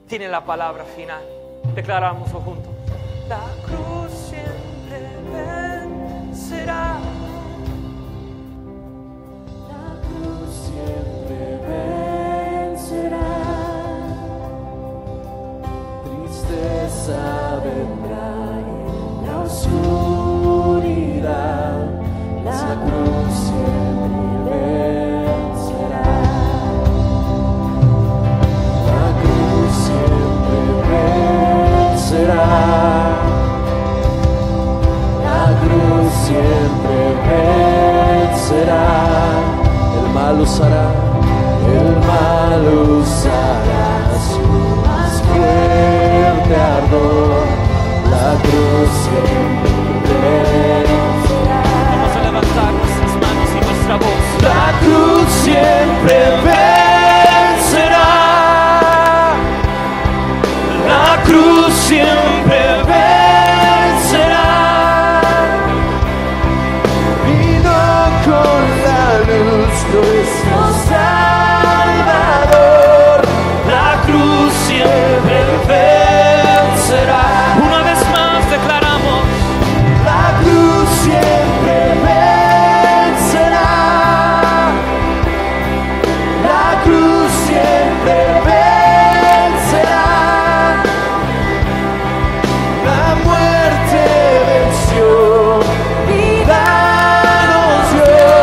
Tiene la palabra final. Declarámoslo juntos. La cruz siempre vencerá. La cruz siempre vencerá. Tristeza vendrá en la oscuridad. La cruz siempre vencerá. La cruz siempre vencerá. La cruz siempre vencerá. El mal usará su más fuerte ardor. La cruz siempre vencerá. Vamos a levantar nuestras manos y nuestra voz. La cruz siempre vencerá. La cruz siempre vencerá. Vino con la luz nuestro Salvador. La cruz siempre vencerá. Una vez más declaramos: La cruz siempre vencerá. La cruz siempre vencerá. La muerte venció, vida nos dio.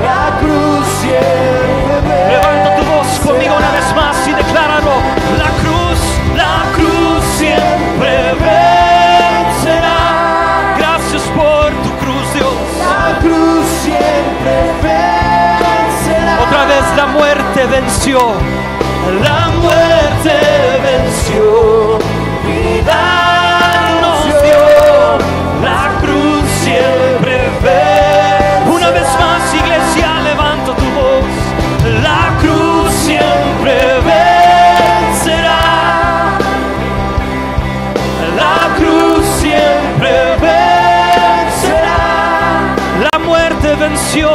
La cruz siempre vencerá. levanta tu voz conmigo una vez más y decláralo. La cruz Siempre vencerá. Gracias por tu cruz, Dios. La cruz siempre vencerá. Otra vez la muerte venció. La muerte venció, vida nos dio. La cruz siempre vencerá. Una vez más, iglesia, levanta tu voz. La cruz siempre vencerá. La cruz siempre vencerá. La muerte venció.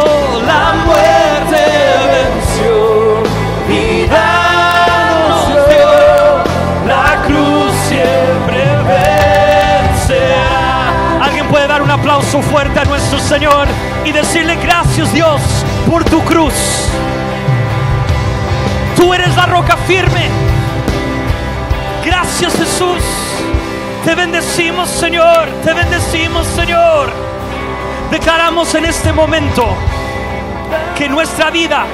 La muerte venció, vida nos dio. La cruz siempre vencerá. Alguien puede dar un aplauso fuerte a nuestro Señor y decirle: gracias, Dios, por tu cruz. Tú eres la roca firme. Gracias, Jesús. Te bendecimos, Señor. Te bendecimos, Señor. Declaramos en este momento que nuestra vida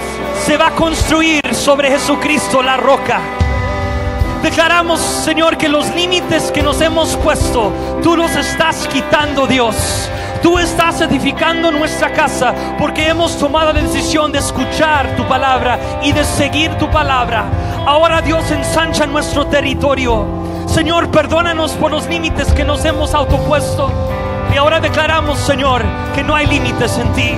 se va a construir sobre Jesucristo, la roca. Declaramos, Señor, que los límites que nos hemos puesto, tú los estás quitando, Dios. Tú estás edificando nuestra casa porque hemos tomado la decisión de escuchar tu palabra y de seguir tu palabra. Ahora, Dios, ensancha nuestro territorio. Señor, perdónanos por los límites que nos hemos autopuesto. Y ahora declaramos, Señor, que no hay límites en ti.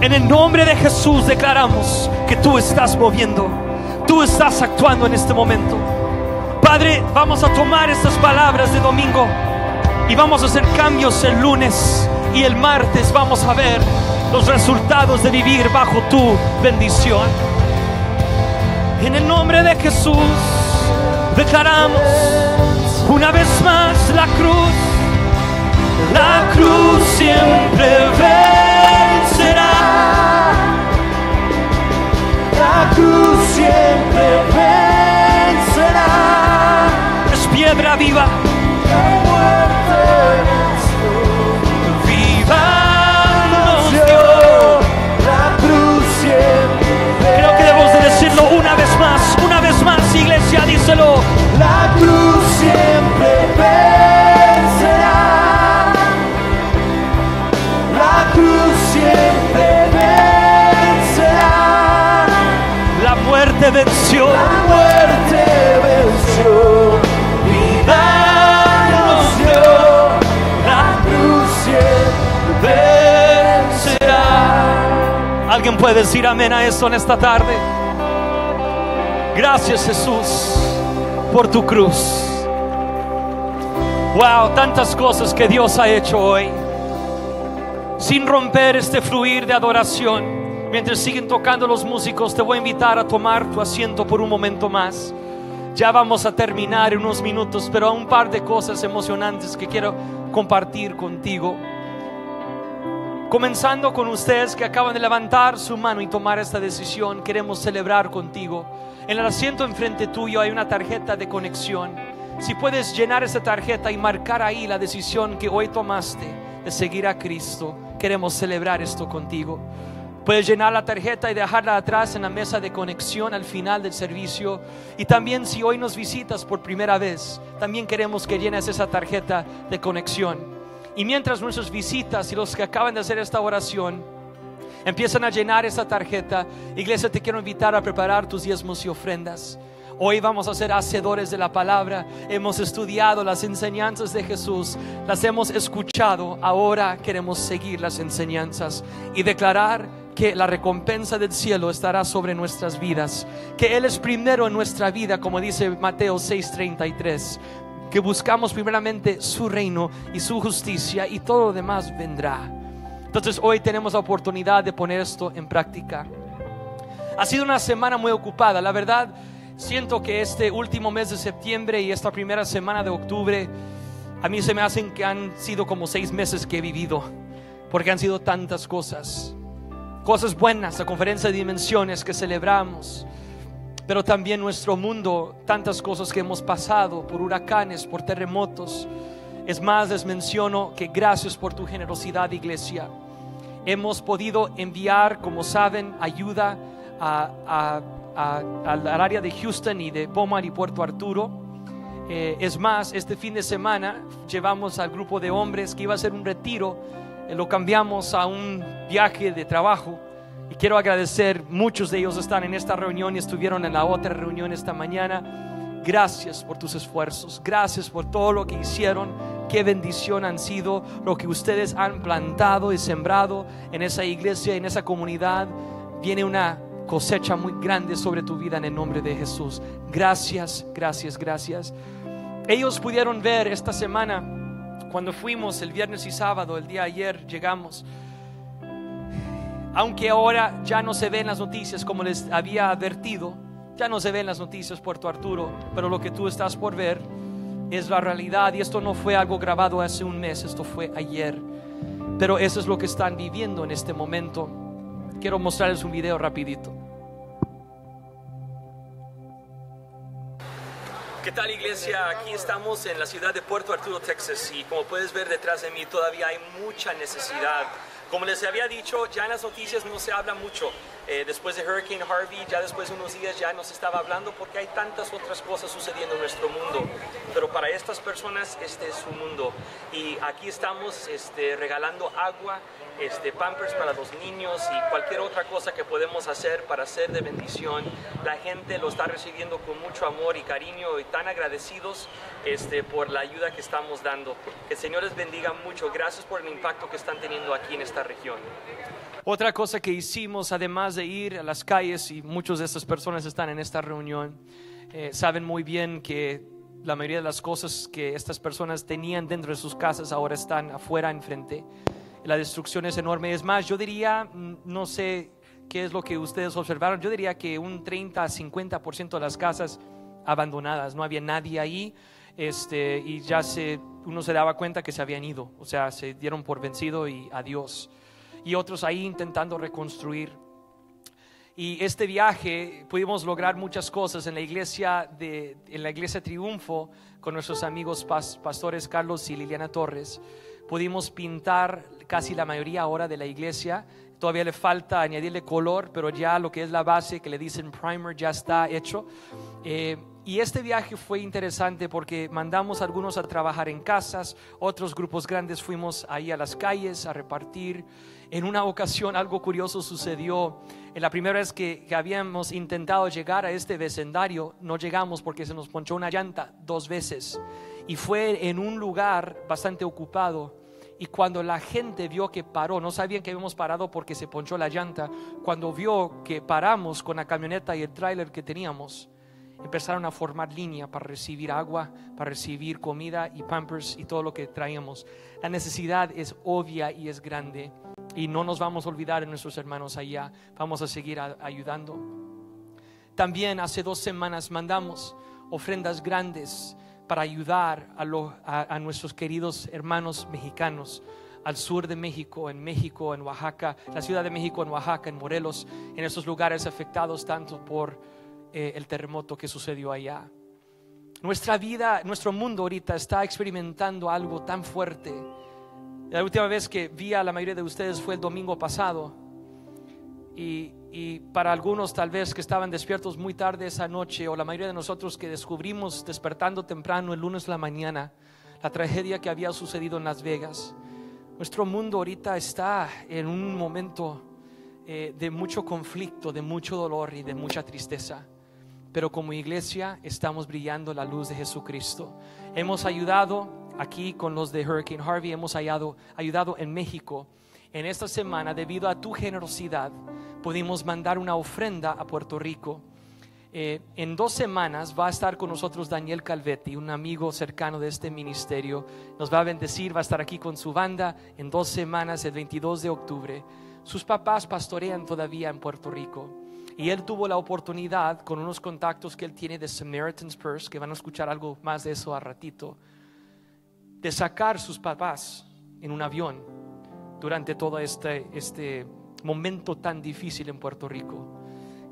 En el nombre de Jesús declaramos que tú estás moviendo. Tú estás actuando en este momento. Padre, vamos a tomar estas palabras de domingo y vamos a hacer cambios el lunes, y el martes vamos a ver los resultados de vivir bajo tu bendición. En el nombre de Jesús declaramos una vez más: la cruz siempre vencerá. La cruz siempre vencerá. es piedra viva. La muerte venció, vida nos dio. La cruz siempre Creo que debemos de decirlo una vez más, iglesia, díselo. La cruz siempre muerte venció. La muerte venció, vida nos dio, la cruz siempre vencerá. ¿Alguien puede decir amén a esto en esta tarde? Gracias, Jesús, por tu cruz. Wow, tantas cosas que Dios ha hecho hoy. Sin romper este fluir de adoración, mientras siguen tocando los músicos, te voy a invitar a tomar tu asiento por un momento más. Ya vamos a terminar en unos minutos, pero un par de cosas emocionantes que quiero compartir contigo. Comenzando con ustedes que acaban de levantar su mano y tomar esta decisión, queremos celebrar contigo. En el asiento enfrente tuyo hay una tarjeta de conexión. Si puedes llenar esa tarjeta y marcar ahí la decisión que hoy tomaste de seguir a Cristo, queremos celebrar esto contigo. Puedes llenar la tarjeta y dejarla atrás en la mesa de conexión al final del servicio. Y también si hoy nos visitas por primera vez, también queremos que llenes esa tarjeta de conexión. Y mientras nuestras visitas y los que acaban de hacer esta oración empiezan a llenar esa tarjeta, iglesia, te quiero invitar a preparar tus diezmos y ofrendas. Hoy vamos a ser hacedores de la palabra. Hemos estudiado las enseñanzas de Jesús, las hemos escuchado. Ahora queremos seguir las enseñanzas y declarar que la recompensa del cielo estará sobre nuestras vidas, que Él es primero en nuestra vida, como dice Mateo 6:33, que buscamos primeramente su reino y su justicia, y todo lo demás vendrá. Entonces hoy tenemos la oportunidad de poner esto en práctica. Ha sido una semana muy ocupada, la verdad. Siento que este último mes de septiembre y esta primera semana de octubre a mí se me hacen que han sido como 6 meses que he vivido, porque han sido tantas cosas buenas, la conferencia de dimensiones que celebramos, pero también nuestro mundo, tantas cosas que hemos pasado, por huracanes, por terremotos. Es más, les menciono que gracias por tu generosidad, iglesia. Hemos podido enviar, como saben, ayuda al área de Houston y de Beaumont y Puerto Arturo. Es más, este fin de semana llevamos al grupo de hombres que iba a ser un retiro, lo cambiamos a un viaje de trabajo, y quiero agradecer. Muchos de ellos están en esta reunión y estuvieron en la otra reunión esta mañana. Gracias por tus esfuerzos, gracias por todo lo que hicieron. Qué bendición han sido lo que ustedes han plantado y sembrado en esa iglesia, en esa comunidad. Viene una cosecha muy grande sobre tu vida en el nombre de Jesús. Gracias, gracias, gracias. Ellos pudieron ver esta semana cuando fuimos el viernes y sábado, el día de ayer llegamos. Aunque ahora ya no se ven las noticias como les había advertido, ya no se ven las noticias Puerto Arturo, pero lo que tú estás por ver es la realidad. Y esto no fue algo grabado hace un mes, esto fue ayer, pero eso es lo que están viviendo en este momento. Quiero mostrarles un video rapidito. ¿Qué tal, iglesia? Aquí estamos en la ciudad de Puerto Arturo, Texas, y como puedes ver detrás de mí todavía hay mucha necesidad. Como les había dicho, ya en las noticias no se habla mucho. Después de Hurricane Harvey, ya después de unos días ya no se estaba hablando, porque hay tantas otras cosas sucediendo en nuestro mundo. Pero para estas personas este es su mundo. Y aquí estamos regalando agua, Pampers para los niños y cualquier otra cosa que podemos hacer para ser de bendición. La gente lo está recibiendo con mucho amor y cariño, y tan agradecidos por la ayuda que estamos dando. Que el Señor les bendiga mucho. Gracias por el impacto que están teniendo aquí en esta región. Otra cosa que hicimos, además de ir a las calles, y muchas de estas personas están en esta reunión, saben muy bien que la mayoría de las cosas que estas personas tenían dentro de sus casas ahora están afuera, enfrente. La destrucción es enorme. Es más, yo diría, no sé qué es lo que ustedes observaron, yo diría que un 30 a 50% de las casas abandonadas, no había nadie ahí, y ya uno se daba cuenta que se habían ido, o sea, se dieron por vencido y adiós. Y otros ahí intentando reconstruir. Y este viaje pudimos lograr muchas cosas en la iglesia Triunfo, con nuestros amigos pastores Carlos y Liliana Torres. Pudimos pintar casi la mayoría ahora de la iglesia. Todavía le falta añadirle color, pero ya lo que es la base, que le dicen primer, ya está hecho. Y este viaje fue interesante porque mandamos a algunos a trabajar en casas, otros grupos grandes fuimos ahí a las calles a repartir. En una ocasión algo curioso sucedió. La primera vez que habíamos intentado llegar a este vecindario, no llegamos porque se nos ponchó una llanta 2 veces. Y fue en un lugar bastante ocupado. Y cuando la gente vio que paró, no sabían que habíamos parado porque se ponchó la llanta. Cuando vio que paramos con la camioneta y el tráiler que teníamos, empezaron a formar línea para recibir agua, para recibir comida y pampers y todo lo que traíamos. La necesidad es obvia y es grande, y no nos vamos a olvidar de nuestros hermanos allá. Vamos a seguir ayudando. También hace 2 semanas mandamos ofrendas grandes para ayudar a nuestros queridos hermanos mexicanos al sur de México, en Oaxaca, la Ciudad de México, en Oaxaca, en Morelos, en esos lugares afectados tanto por el terremoto que sucedió allá. Nuestra vida, nuestro mundo ahorita está experimentando algo tan fuerte. La última vez que vi a la mayoría de ustedes fue el domingo pasado, y para algunos tal vez que estaban despiertos muy tarde esa noche, o la mayoría de nosotros que descubrimos despertando temprano el lunes de la mañana la tragedia que había sucedido en Las Vegas. Nuestro mundo ahorita está en un momento de mucho conflicto, de mucho dolor y de mucha tristeza. Pero como iglesia estamos brillando la luz de Jesucristo. Hemos ayudado aquí con los de Hurricane Harvey, hemos ayudado en México. En esta semana, debido a tu generosidad, pudimos mandar una ofrenda a Puerto Rico. En 2 semanas va a estar con nosotros Daniel Calvetti, un amigo cercano de este ministerio. Nos va a bendecir, va a estar aquí con su banda en 2 semanas, el 22 de octubre. Sus papás pastorean todavía en Puerto Rico, y él tuvo la oportunidad, con unos contactos que él tiene de Samaritan's Purse, que van a escuchar algo más de eso a ratito, de sacar sus papás en un avión durante todo este momento tan difícil en Puerto Rico.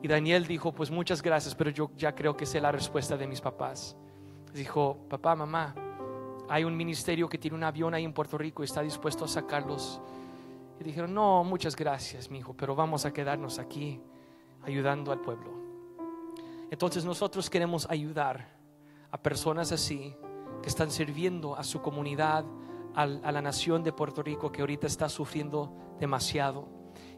Y Daniel dijo, pues muchas gracias, pero yo ya creo que sé la respuesta de mis papás. Dijo, papá, mamá, hay un ministerio que tiene un avión ahí en Puerto Rico y está dispuesto a sacarlos. Y dijeron, no, muchas gracias, mi hijo, pero vamos a quedarnos aquí ayudando al pueblo. Entonces nosotros queremos ayudar a personas así, que están sirviendo a su comunidad, a la nación de Puerto Rico, que ahorita está sufriendo demasiado.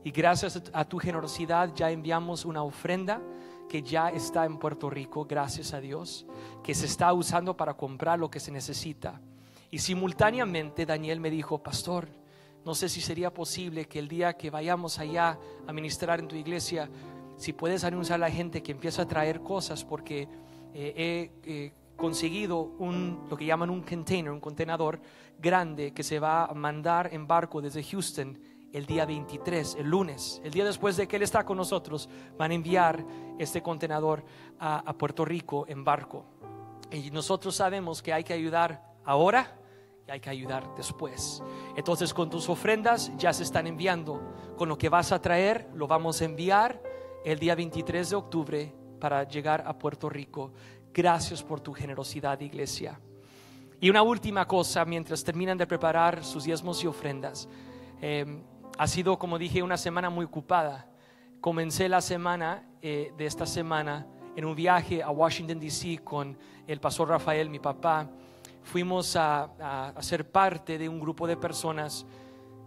Y gracias a tu generosidad ya enviamos una ofrenda que ya está en Puerto Rico, gracias a Dios, que se está usando para comprar lo que se necesita. Y simultáneamente Daniel me dijo, pastor, no sé si sería posible que el día que vayamos allá a ministrar en tu iglesia, si puedes anunciar a la gente que empiece a traer cosas, porque he conseguido lo que llaman un container, un contenedor grande que se va a mandar en barco desde Houston el día 23, el lunes, el día después de que él está con nosotros. Van a enviar este contenedor a Puerto Rico en barco. Y nosotros sabemos que hay que ayudar ahora y hay que ayudar después. Entonces, con tus ofrendas ya se están enviando. Con lo que vas a traer, lo vamos a enviar el día 23 de octubre para llegar a Puerto Rico. Gracias por tu generosidad, iglesia. Y una última cosa, mientras terminan de preparar sus diezmos y ofrendas, ha sido, como dije, una semana muy ocupada. Comencé la semana de esta semana en un viaje a Washington, D.C. con el pastor Rafael, mi papá. Fuimos a ser parte de un grupo de personas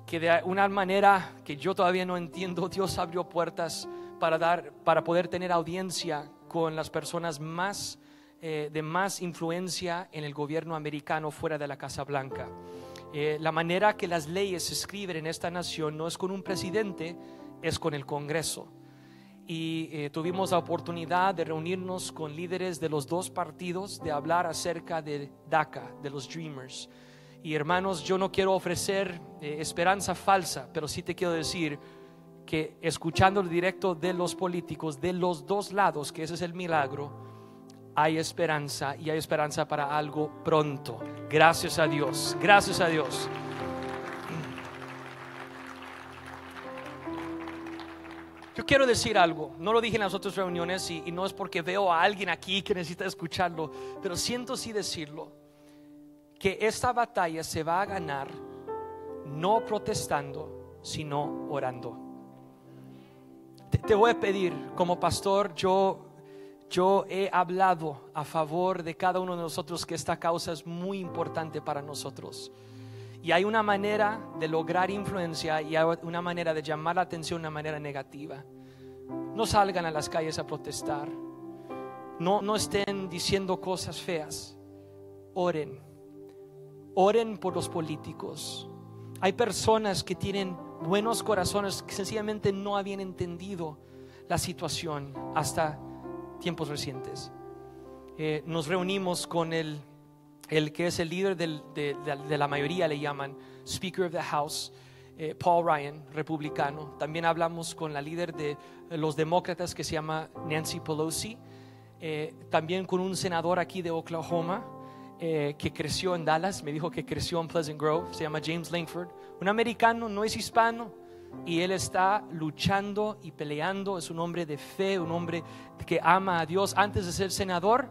que, de una manera que yo todavía no entiendo, Dios abrió puertas para poder tener audiencia con las personas de más influencia en el gobierno americano fuera de la Casa Blanca. La manera que las leyes se escriben en esta nación no es con un presidente, es con el Congreso. Y tuvimos la oportunidad de reunirnos con líderes de los 2 partidos, de hablar acerca de DACA, de los Dreamers. Y hermanos, yo no quiero ofrecer esperanza falsa, pero sí te quiero decir que escuchando el directo de los políticos de los 2 lados, que ese es el milagro, hay esperanza, y hay esperanza para algo pronto. Gracias a Dios, gracias a Dios. Yo quiero decir algo, no lo dije en las otras reuniones y no es porque veo a alguien aquí que necesita escucharlo, pero siento sí decirlo, que esta batalla se va a ganar no protestando, sino orando. Te voy a pedir, como pastor, yo he hablado a favor de cada uno de nosotros que esta causa es muy importante para nosotros. Y hay una manera de lograr influencia y hay una manera de llamar la atención de una manera negativa. no salgan a las calles a protestar. No estén diciendo cosas feas. Oren por los políticos. Hay personas que tienen buenos corazones que sencillamente no habían entendido la situación hasta tiempos recientes. Nos reunimos con el que es el líder de la mayoría, le llaman Speaker of the House, Paul Ryan, republicano. También hablamos con la líder de los demócratas que se llama Nancy Pelosi. También con un senador aquí de Oklahoma que creció en Dallas, me dijo que creció en Pleasant Grove, se llama James Langford, un americano, no es hispano, y él está luchando y peleando. Es un hombre de fe, un hombre que ama a Dios. Antes de ser senador,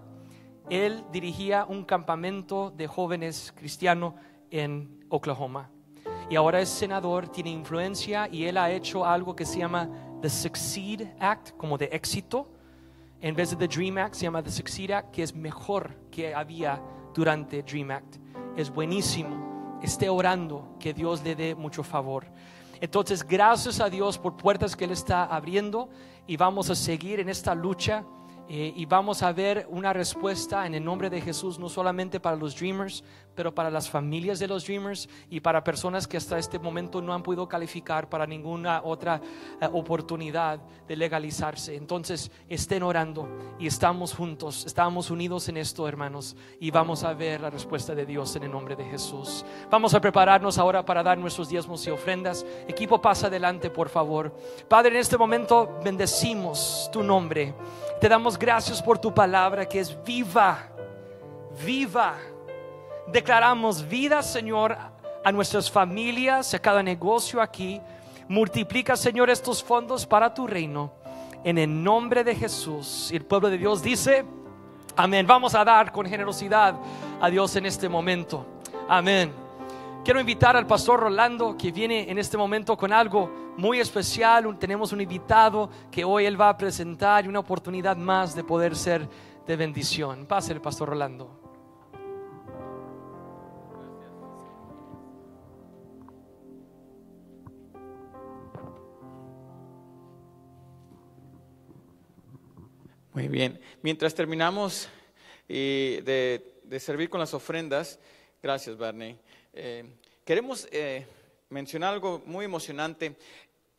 él dirigía un campamento de jóvenes cristianos en Oklahoma, y ahora es senador, tiene influencia, y él ha hecho algo que se llama The Succeed Act, como de éxito. En vez de The Dream Act se llama The Succeed Act, que es mejor que había durante Dream Act. Es buenísimo. Esté orando que Dios le dé mucho favor. Entonces, gracias a Dios por puertas que Él está abriendo, y vamos a seguir en esta lucha, y vamos a ver una respuesta en el nombre de Jesús, no solamente para los Dreamers, pero para las familias de los Dreamers y para personas que hasta este momento no han podido calificar para ninguna otra oportunidad de legalizarse. Entonces, estén orando, y estamos juntos, estamos unidos en esto, hermanos, y vamos a ver la respuesta de Dios en el nombre de Jesús. Vamos a prepararnos ahora para dar nuestros diezmos y ofrendas. Equipo, pasa adelante, por favor. Padre, en este momento bendecimos tu nombre. Te damos gracias por tu palabra, que es viva, viva. Declaramos vida, Señor, a nuestras familias, a cada negocio aquí. Multiplica, Señor, estos fondos para tu reino, en el nombre de Jesús. Y el pueblo de Dios dice amén. Vamos a dar con generosidad a Dios en este momento. Amén. Quiero invitar al pastor Rolando, que viene en este momento con algo muy especial. Tenemos un invitado que hoy él va a presentar, y una oportunidad más de poder ser de bendición. Pase el pastor Rolando. Muy bien. Mientras terminamos de servir con las ofrendas, gracias, Barney. Queremos mencionar algo muy emocionante.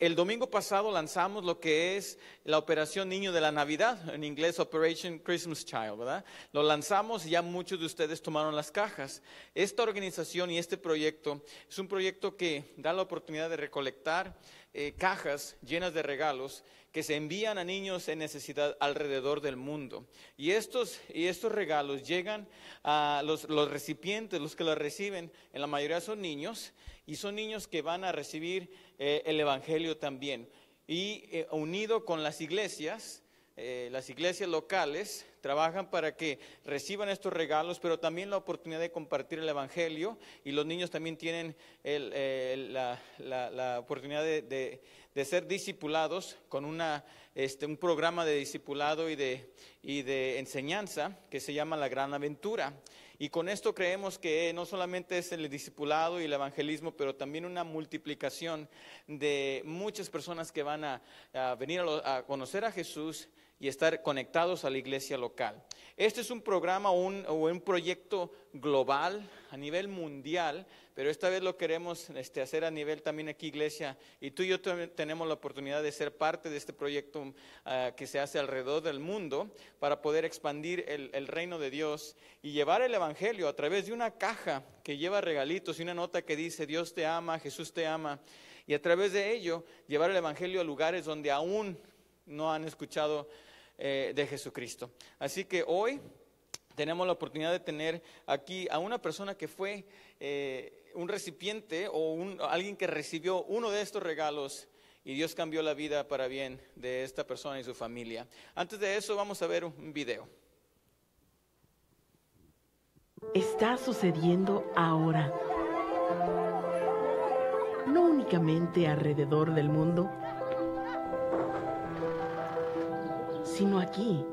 El domingo pasado lanzamos lo que es la Operación Niño de la Navidad, en inglés Operation Christmas Child, ¿verdad? Lo lanzamos y ya muchos de ustedes tomaron las cajas. Esta organización y este proyecto es un proyecto que da la oportunidad de recolectar cajas llenas de regalos que se envían a niños en necesidad alrededor del mundo. Y estos regalos llegan a los recipientes, los que los reciben, en la mayoría son niños, y son niños que van a recibir el Evangelio también. Y unido con las iglesias locales trabajan para que reciban estos regalos, pero también la oportunidad de compartir el Evangelio, y los niños también tienen la oportunidad de ser discipulados con un programa de discipulado y de enseñanza que se llama La Gran Aventura. Y con esto creemos que no solamente es el discipulado y el evangelismo, pero también una multiplicación de muchas personas que van a venir a conocer a Jesús y estar conectados a la iglesia local. Este es un programa o un proyecto global a nivel mundial, pero esta vez lo queremos hacer a nivel también aquí iglesia, y tú y yo tenemos la oportunidad de ser parte de este proyecto que se hace alrededor del mundo para poder expandir el reino de Dios y llevar el evangelio a través de una caja que lleva regalitos y una nota que dice Dios te ama, Jesús te ama, y a través de ello llevar el evangelio a lugares donde aún no han escuchado de Jesucristo. Así que hoy tenemos la oportunidad de tener aquí a una persona que fue un recipiente o alguien que recibió uno de estos regalos, y Dios cambió la vida para bien de esta persona y su familia. Antes de eso vamos a ver un video. Está sucediendo ahora, no únicamente alrededor del mundo, sino aquí,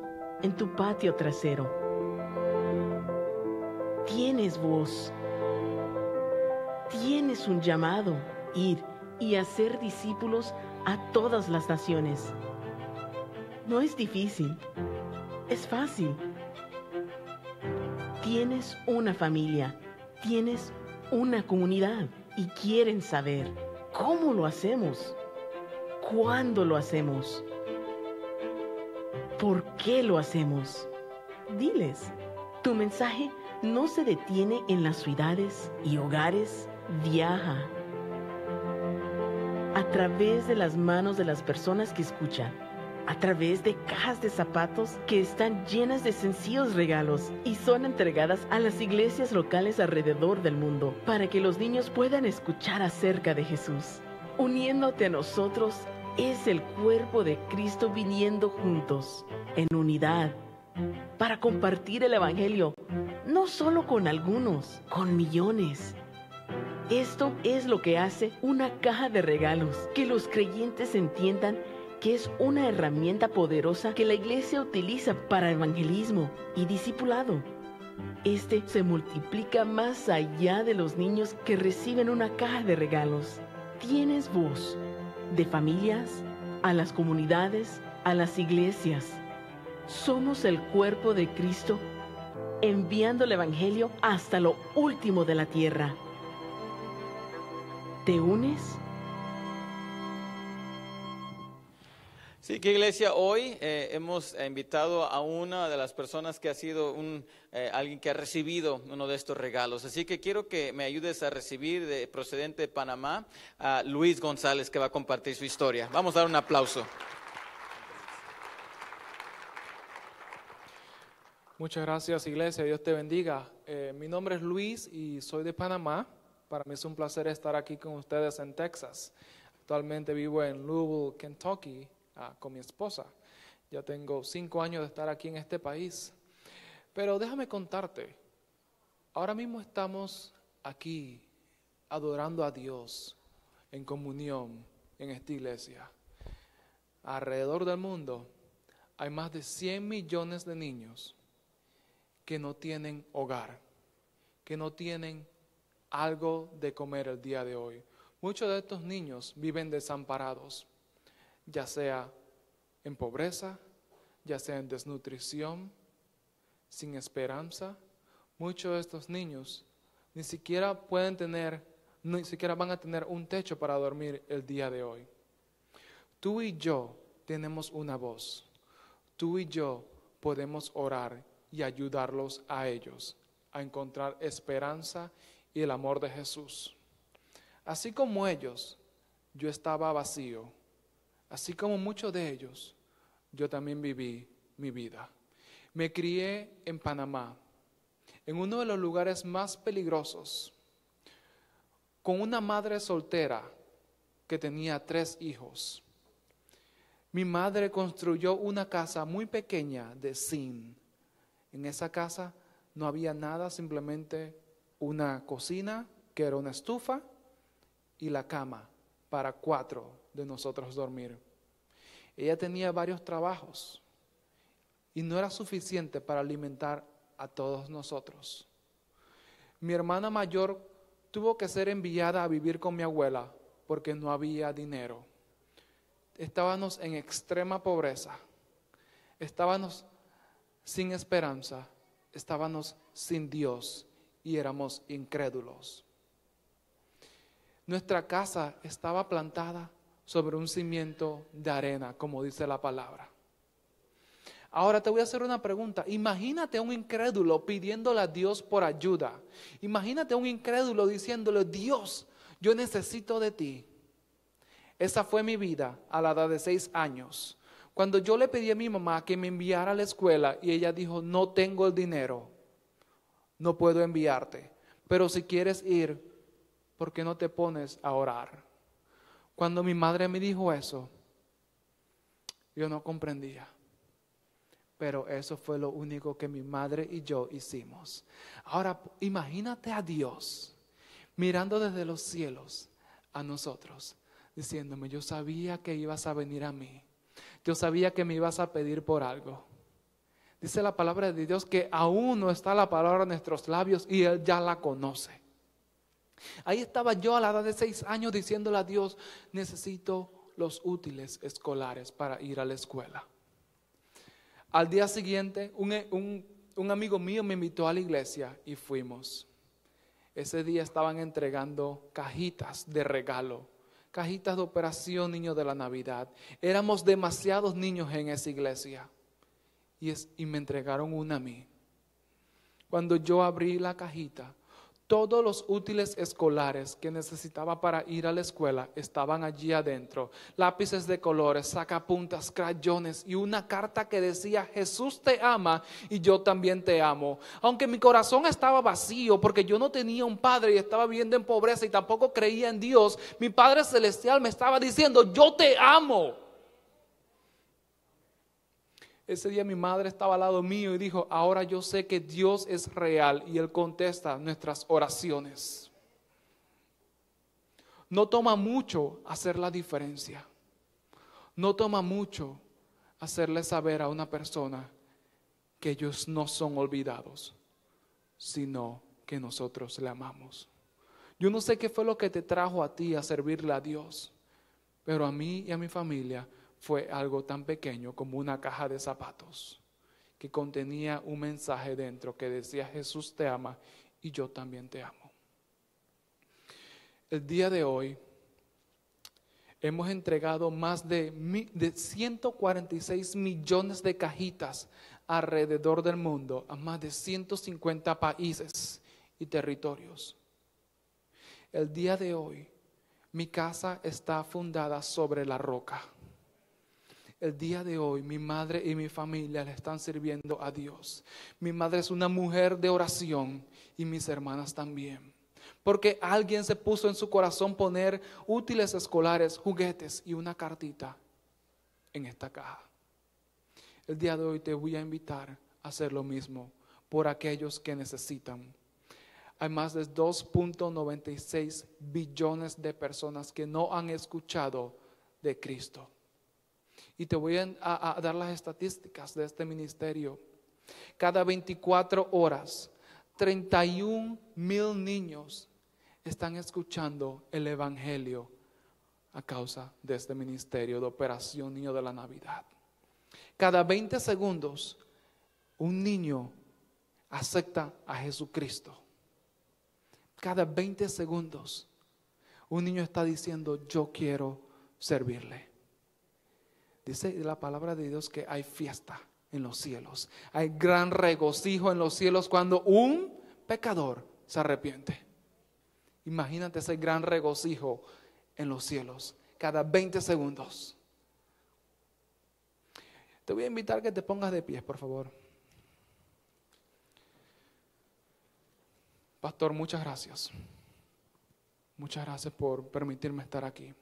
en tu patio trasero. Tienes voz, tienes un llamado: ir y hacer discípulos a todas las naciones. No es difícil, es fácil. Tienes una familia, tienes una comunidad y quieren saber cómo lo hacemos, cuándo lo hacemos, por qué lo hacemos. Diles, tu mensaje no se detiene en las ciudades y hogares, viaja a través de las manos de las personas que escuchan, a través de cajas de zapatos que están llenas de sencillos regalos y son entregadas a las iglesias locales alrededor del mundo para que los niños puedan escuchar acerca de Jesús. Uniéndote a nosotros es el cuerpo de Cristo viniendo juntos, en unidad, para compartir el Evangelio, no solo con algunos, con millones. Esto es lo que hace una caja de regalos, que los creyentes entiendan que es una herramienta poderosa que la iglesia utiliza para evangelismo y discipulado. Este se multiplica más allá de los niños que reciben una caja de regalos. Tienes voz, de familias, a las comunidades, a las iglesias. Somos el cuerpo de Cristo, enviando el evangelio hasta lo último de la tierra. ¿Te unes? Sí, que iglesia, hoy hemos invitado a una de las personas que ha sido alguien que ha recibido uno de estos regalos. Así que quiero que me ayudes a recibir, procedente de Panamá, a Luis González, que va a compartir su historia. Vamos a dar un aplauso. Muchas gracias, iglesia. Dios te bendiga. Mi nombre es Luis y soy de Panamá. Para mí es un placer estar aquí con ustedes en Texas. Actualmente vivo en Louisville, Kentucky, con mi esposa. Ya tengo 5 años de estar aquí en este país. Pero déjame contarte, ahora mismo estamos aquí adorando a Dios en comunión en esta iglesia. Alrededor del mundo hay más de 100 millones de niños que no tienen hogar, que no tienen algo de comer el día de hoy. Muchos de estos niños viven desamparados, ya sea en pobreza, ya sea en desnutrición, sin esperanza. Muchos de estos niños ni siquiera van a tener un techo para dormir el día de hoy. Tú y yo tenemos una voz. Tú y yo podemos orar y ayudarlos a ellos a encontrar esperanza y el amor de Jesús. Así como ellos, yo estaba vacío. Así como muchos de ellos, yo también viví mi vida. Me crié en Panamá, en uno de los lugares más peligrosos, con una madre soltera que tenía 3 hijos. Mi madre construyó una casa muy pequeña de zinc. En esa casa no había nada, simplemente una cocina, que era una estufa, y la cama para 4 de nosotros dormir. Ella tenía varios trabajos y no era suficiente para alimentar a todos nosotros. Mi hermana mayor tuvo que ser enviada a vivir con mi abuela porque no había dinero. Estábamos en extrema pobreza, estábamos sin esperanza, estábamos sin Dios y éramos incrédulos. Nuestra casa estaba plantada sobre un cimiento de arena, como dice la palabra. Ahora te voy a hacer una pregunta. Imagínate a un incrédulo pidiéndole a Dios por ayuda. Imagínate a un incrédulo diciéndole: Dios, yo necesito de ti. Esa fue mi vida a la edad de 6 años. Cuando yo le pedí a mi mamá que me enviara a la escuela y ella dijo: no tengo el dinero, no puedo enviarte. Pero si quieres ir, ¿por qué no te pones a orar? Cuando mi madre me dijo eso, yo no comprendía. Pero eso fue lo único que mi madre y yo hicimos. Ahora, imagínate a Dios mirando desde los cielos a nosotros, diciéndome: yo sabía que ibas a venir a mí. Yo sabía que me ibas a pedir por algo. Dice la palabra de Dios que aún no está la palabra en nuestros labios y Él ya la conoce. Ahí estaba yo a la edad de 6 años diciéndole a Dios: necesito los útiles escolares para ir a la escuela. Al día siguiente, un amigo mío me invitó a la iglesia y fuimos. Ese día estaban entregando cajitas de regalo, cajitas de operación Niño de la Navidad. Éramos demasiados niños en esa iglesia y me entregaron una a mí. Cuando yo abrí la cajita, todos los útiles escolares que necesitaba para ir a la escuela estaban allí adentro. Lápices de colores, sacapuntas, crayones y una carta que decía: Jesús te ama y yo también te amo. Aunque mi corazón estaba vacío porque yo no tenía un padre y estaba viviendo en pobreza y tampoco creía en Dios, mi Padre Celestial me estaba diciendo: yo te amo. Ese día mi madre estaba al lado mío y dijo: ahora yo sé que Dios es real y Él contesta nuestras oraciones. No toma mucho hacer la diferencia. No toma mucho hacerle saber a una persona que ellos no son olvidados, sino que nosotros le amamos. Yo no sé qué fue lo que te trajo a ti a servirle a Dios, pero a mí y a mi familia fue algo tan pequeño como una caja de zapatos que contenía un mensaje dentro que decía: Jesús te ama y yo también te amo. El día de hoy hemos entregado más de 146 millones de cajitas alrededor del mundo a más de 150 países y territorios. El día de hoy mi casa está fundada sobre la roca. El día de hoy mi madre y mi familia le están sirviendo a Dios. Mi madre es una mujer de oración y mis hermanas también. Porque alguien se puso en su corazón poner útiles escolares, juguetes y una cartita en esta caja. El día de hoy te voy a invitar a hacer lo mismo por aquellos que necesitan. Hay más de 2.96 billones de personas que no han escuchado de Cristo. Y te voy a dar las estadísticas de este ministerio. Cada 24 horas, 31,000 niños están escuchando el Evangelio a causa de este ministerio de Operación Niño de la Navidad. Cada 20 segundos, un niño acepta a Jesucristo. Cada 20 segundos, un niño está diciendo: yo quiero servirle. Dice la palabra de Dios que hay fiesta en los cielos. Hay gran regocijo en los cielos cuando un pecador se arrepiente. Imagínate ese gran regocijo en los cielos cada 20 segundos. Te voy a invitar a que te pongas de pie, por favor. Pastor, muchas gracias. Muchas gracias por permitirme estar aquí.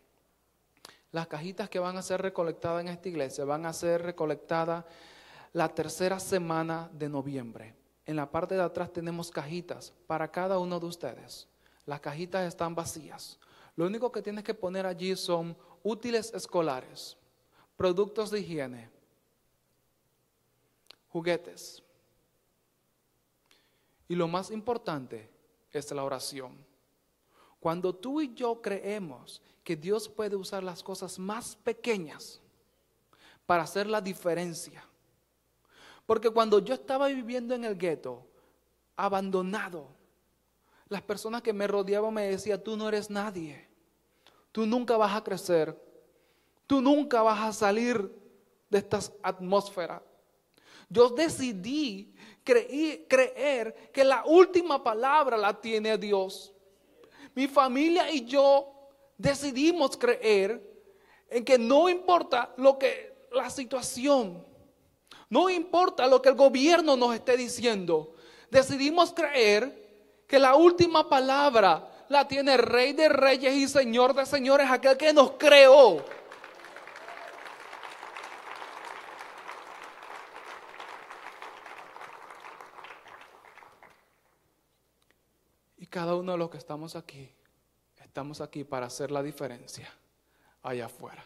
Las cajitas que van a ser recolectadas en esta iglesia van a ser recolectadas la tercera semana de noviembre. En la parte de atrás tenemos cajitas para cada uno de ustedes. Las cajitas están vacías. Lo único que tienes que poner allí son útiles escolares, productos de higiene, juguetes. Y lo más importante es la oración. Cuando tú y yo creemos que Dios puede usar las cosas más pequeñas para hacer la diferencia. Porque cuando yo estaba viviendo en el gueto, abandonado, las personas que me rodeaban me decían: tú no eres nadie, tú nunca vas a crecer, tú nunca vas a salir de esta atmósfera. Yo decidí creer que la última palabra la tiene Dios. Mi familia y yo decidimos creer en que no importa lo que la situación, no importa lo que el gobierno nos esté diciendo, decidimos creer que la última palabra la tiene Rey de Reyes y Señor de Señores, aquel que nos creó. Y cada uno de los que estamos aquí para hacer la diferencia allá afuera.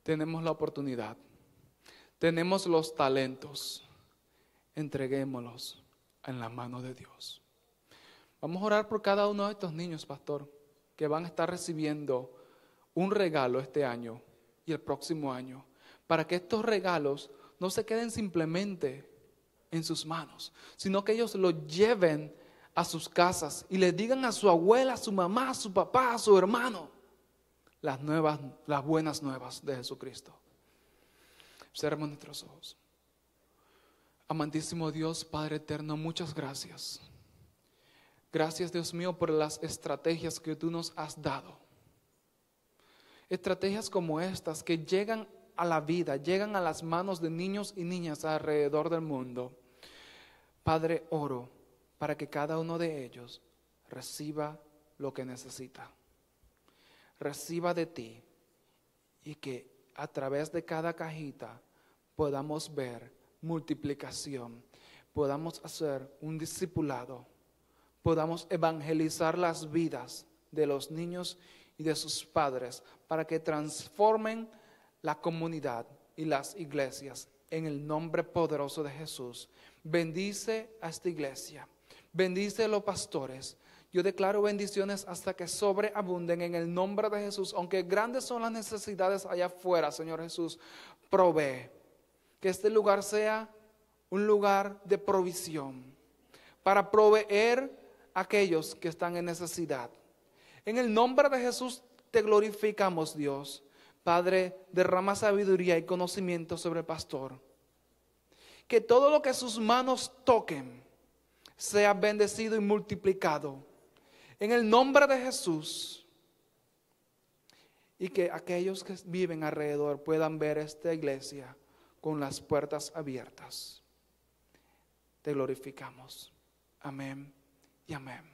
Tenemos la oportunidad, tenemos los talentos, entreguémoslos en la mano de Dios. Vamos a orar por cada uno de estos niños, pastor, que van a estar recibiendo un regalo este año y el próximo año, para que estos regalos no se queden simplemente en sus manos, sino que ellos lo lleven a sus casas y le digan a su abuela, a su mamá, a su papá, a su hermano, las buenas nuevas de Jesucristo. Cerremos nuestros ojos. Amantísimo Dios, Padre eterno, muchas gracias. Gracias, Dios mío, por las estrategias que tú nos has dado. Estrategias como estas que llegan a la vida, llegan a las manos de niños y niñas alrededor del mundo. Padre, oro para que cada uno de ellos reciba lo que necesita. Reciba de ti y que a través de cada cajita podamos ver multiplicación, podamos hacer un discipulado, podamos evangelizar las vidas de los niños y de sus padres para que transformen la comunidad y las iglesias en el nombre poderoso de Jesús. Bendice a esta iglesia, bendice a los pastores. Yo declaro bendiciones hasta que sobreabunden en el nombre de Jesús. Aunque grandes son las necesidades allá afuera, Señor Jesús, provee. Que este lugar sea un lugar de provisión para proveer a aquellos que están en necesidad. En el nombre de Jesús te glorificamos, Dios. Padre, derrama sabiduría y conocimiento sobre el pastor. Que todo lo que sus manos toquen sea bendecido y multiplicado. En el nombre de Jesús. Y que aquellos que viven alrededor puedan ver esta iglesia con las puertas abiertas. Te glorificamos. Amén y amén.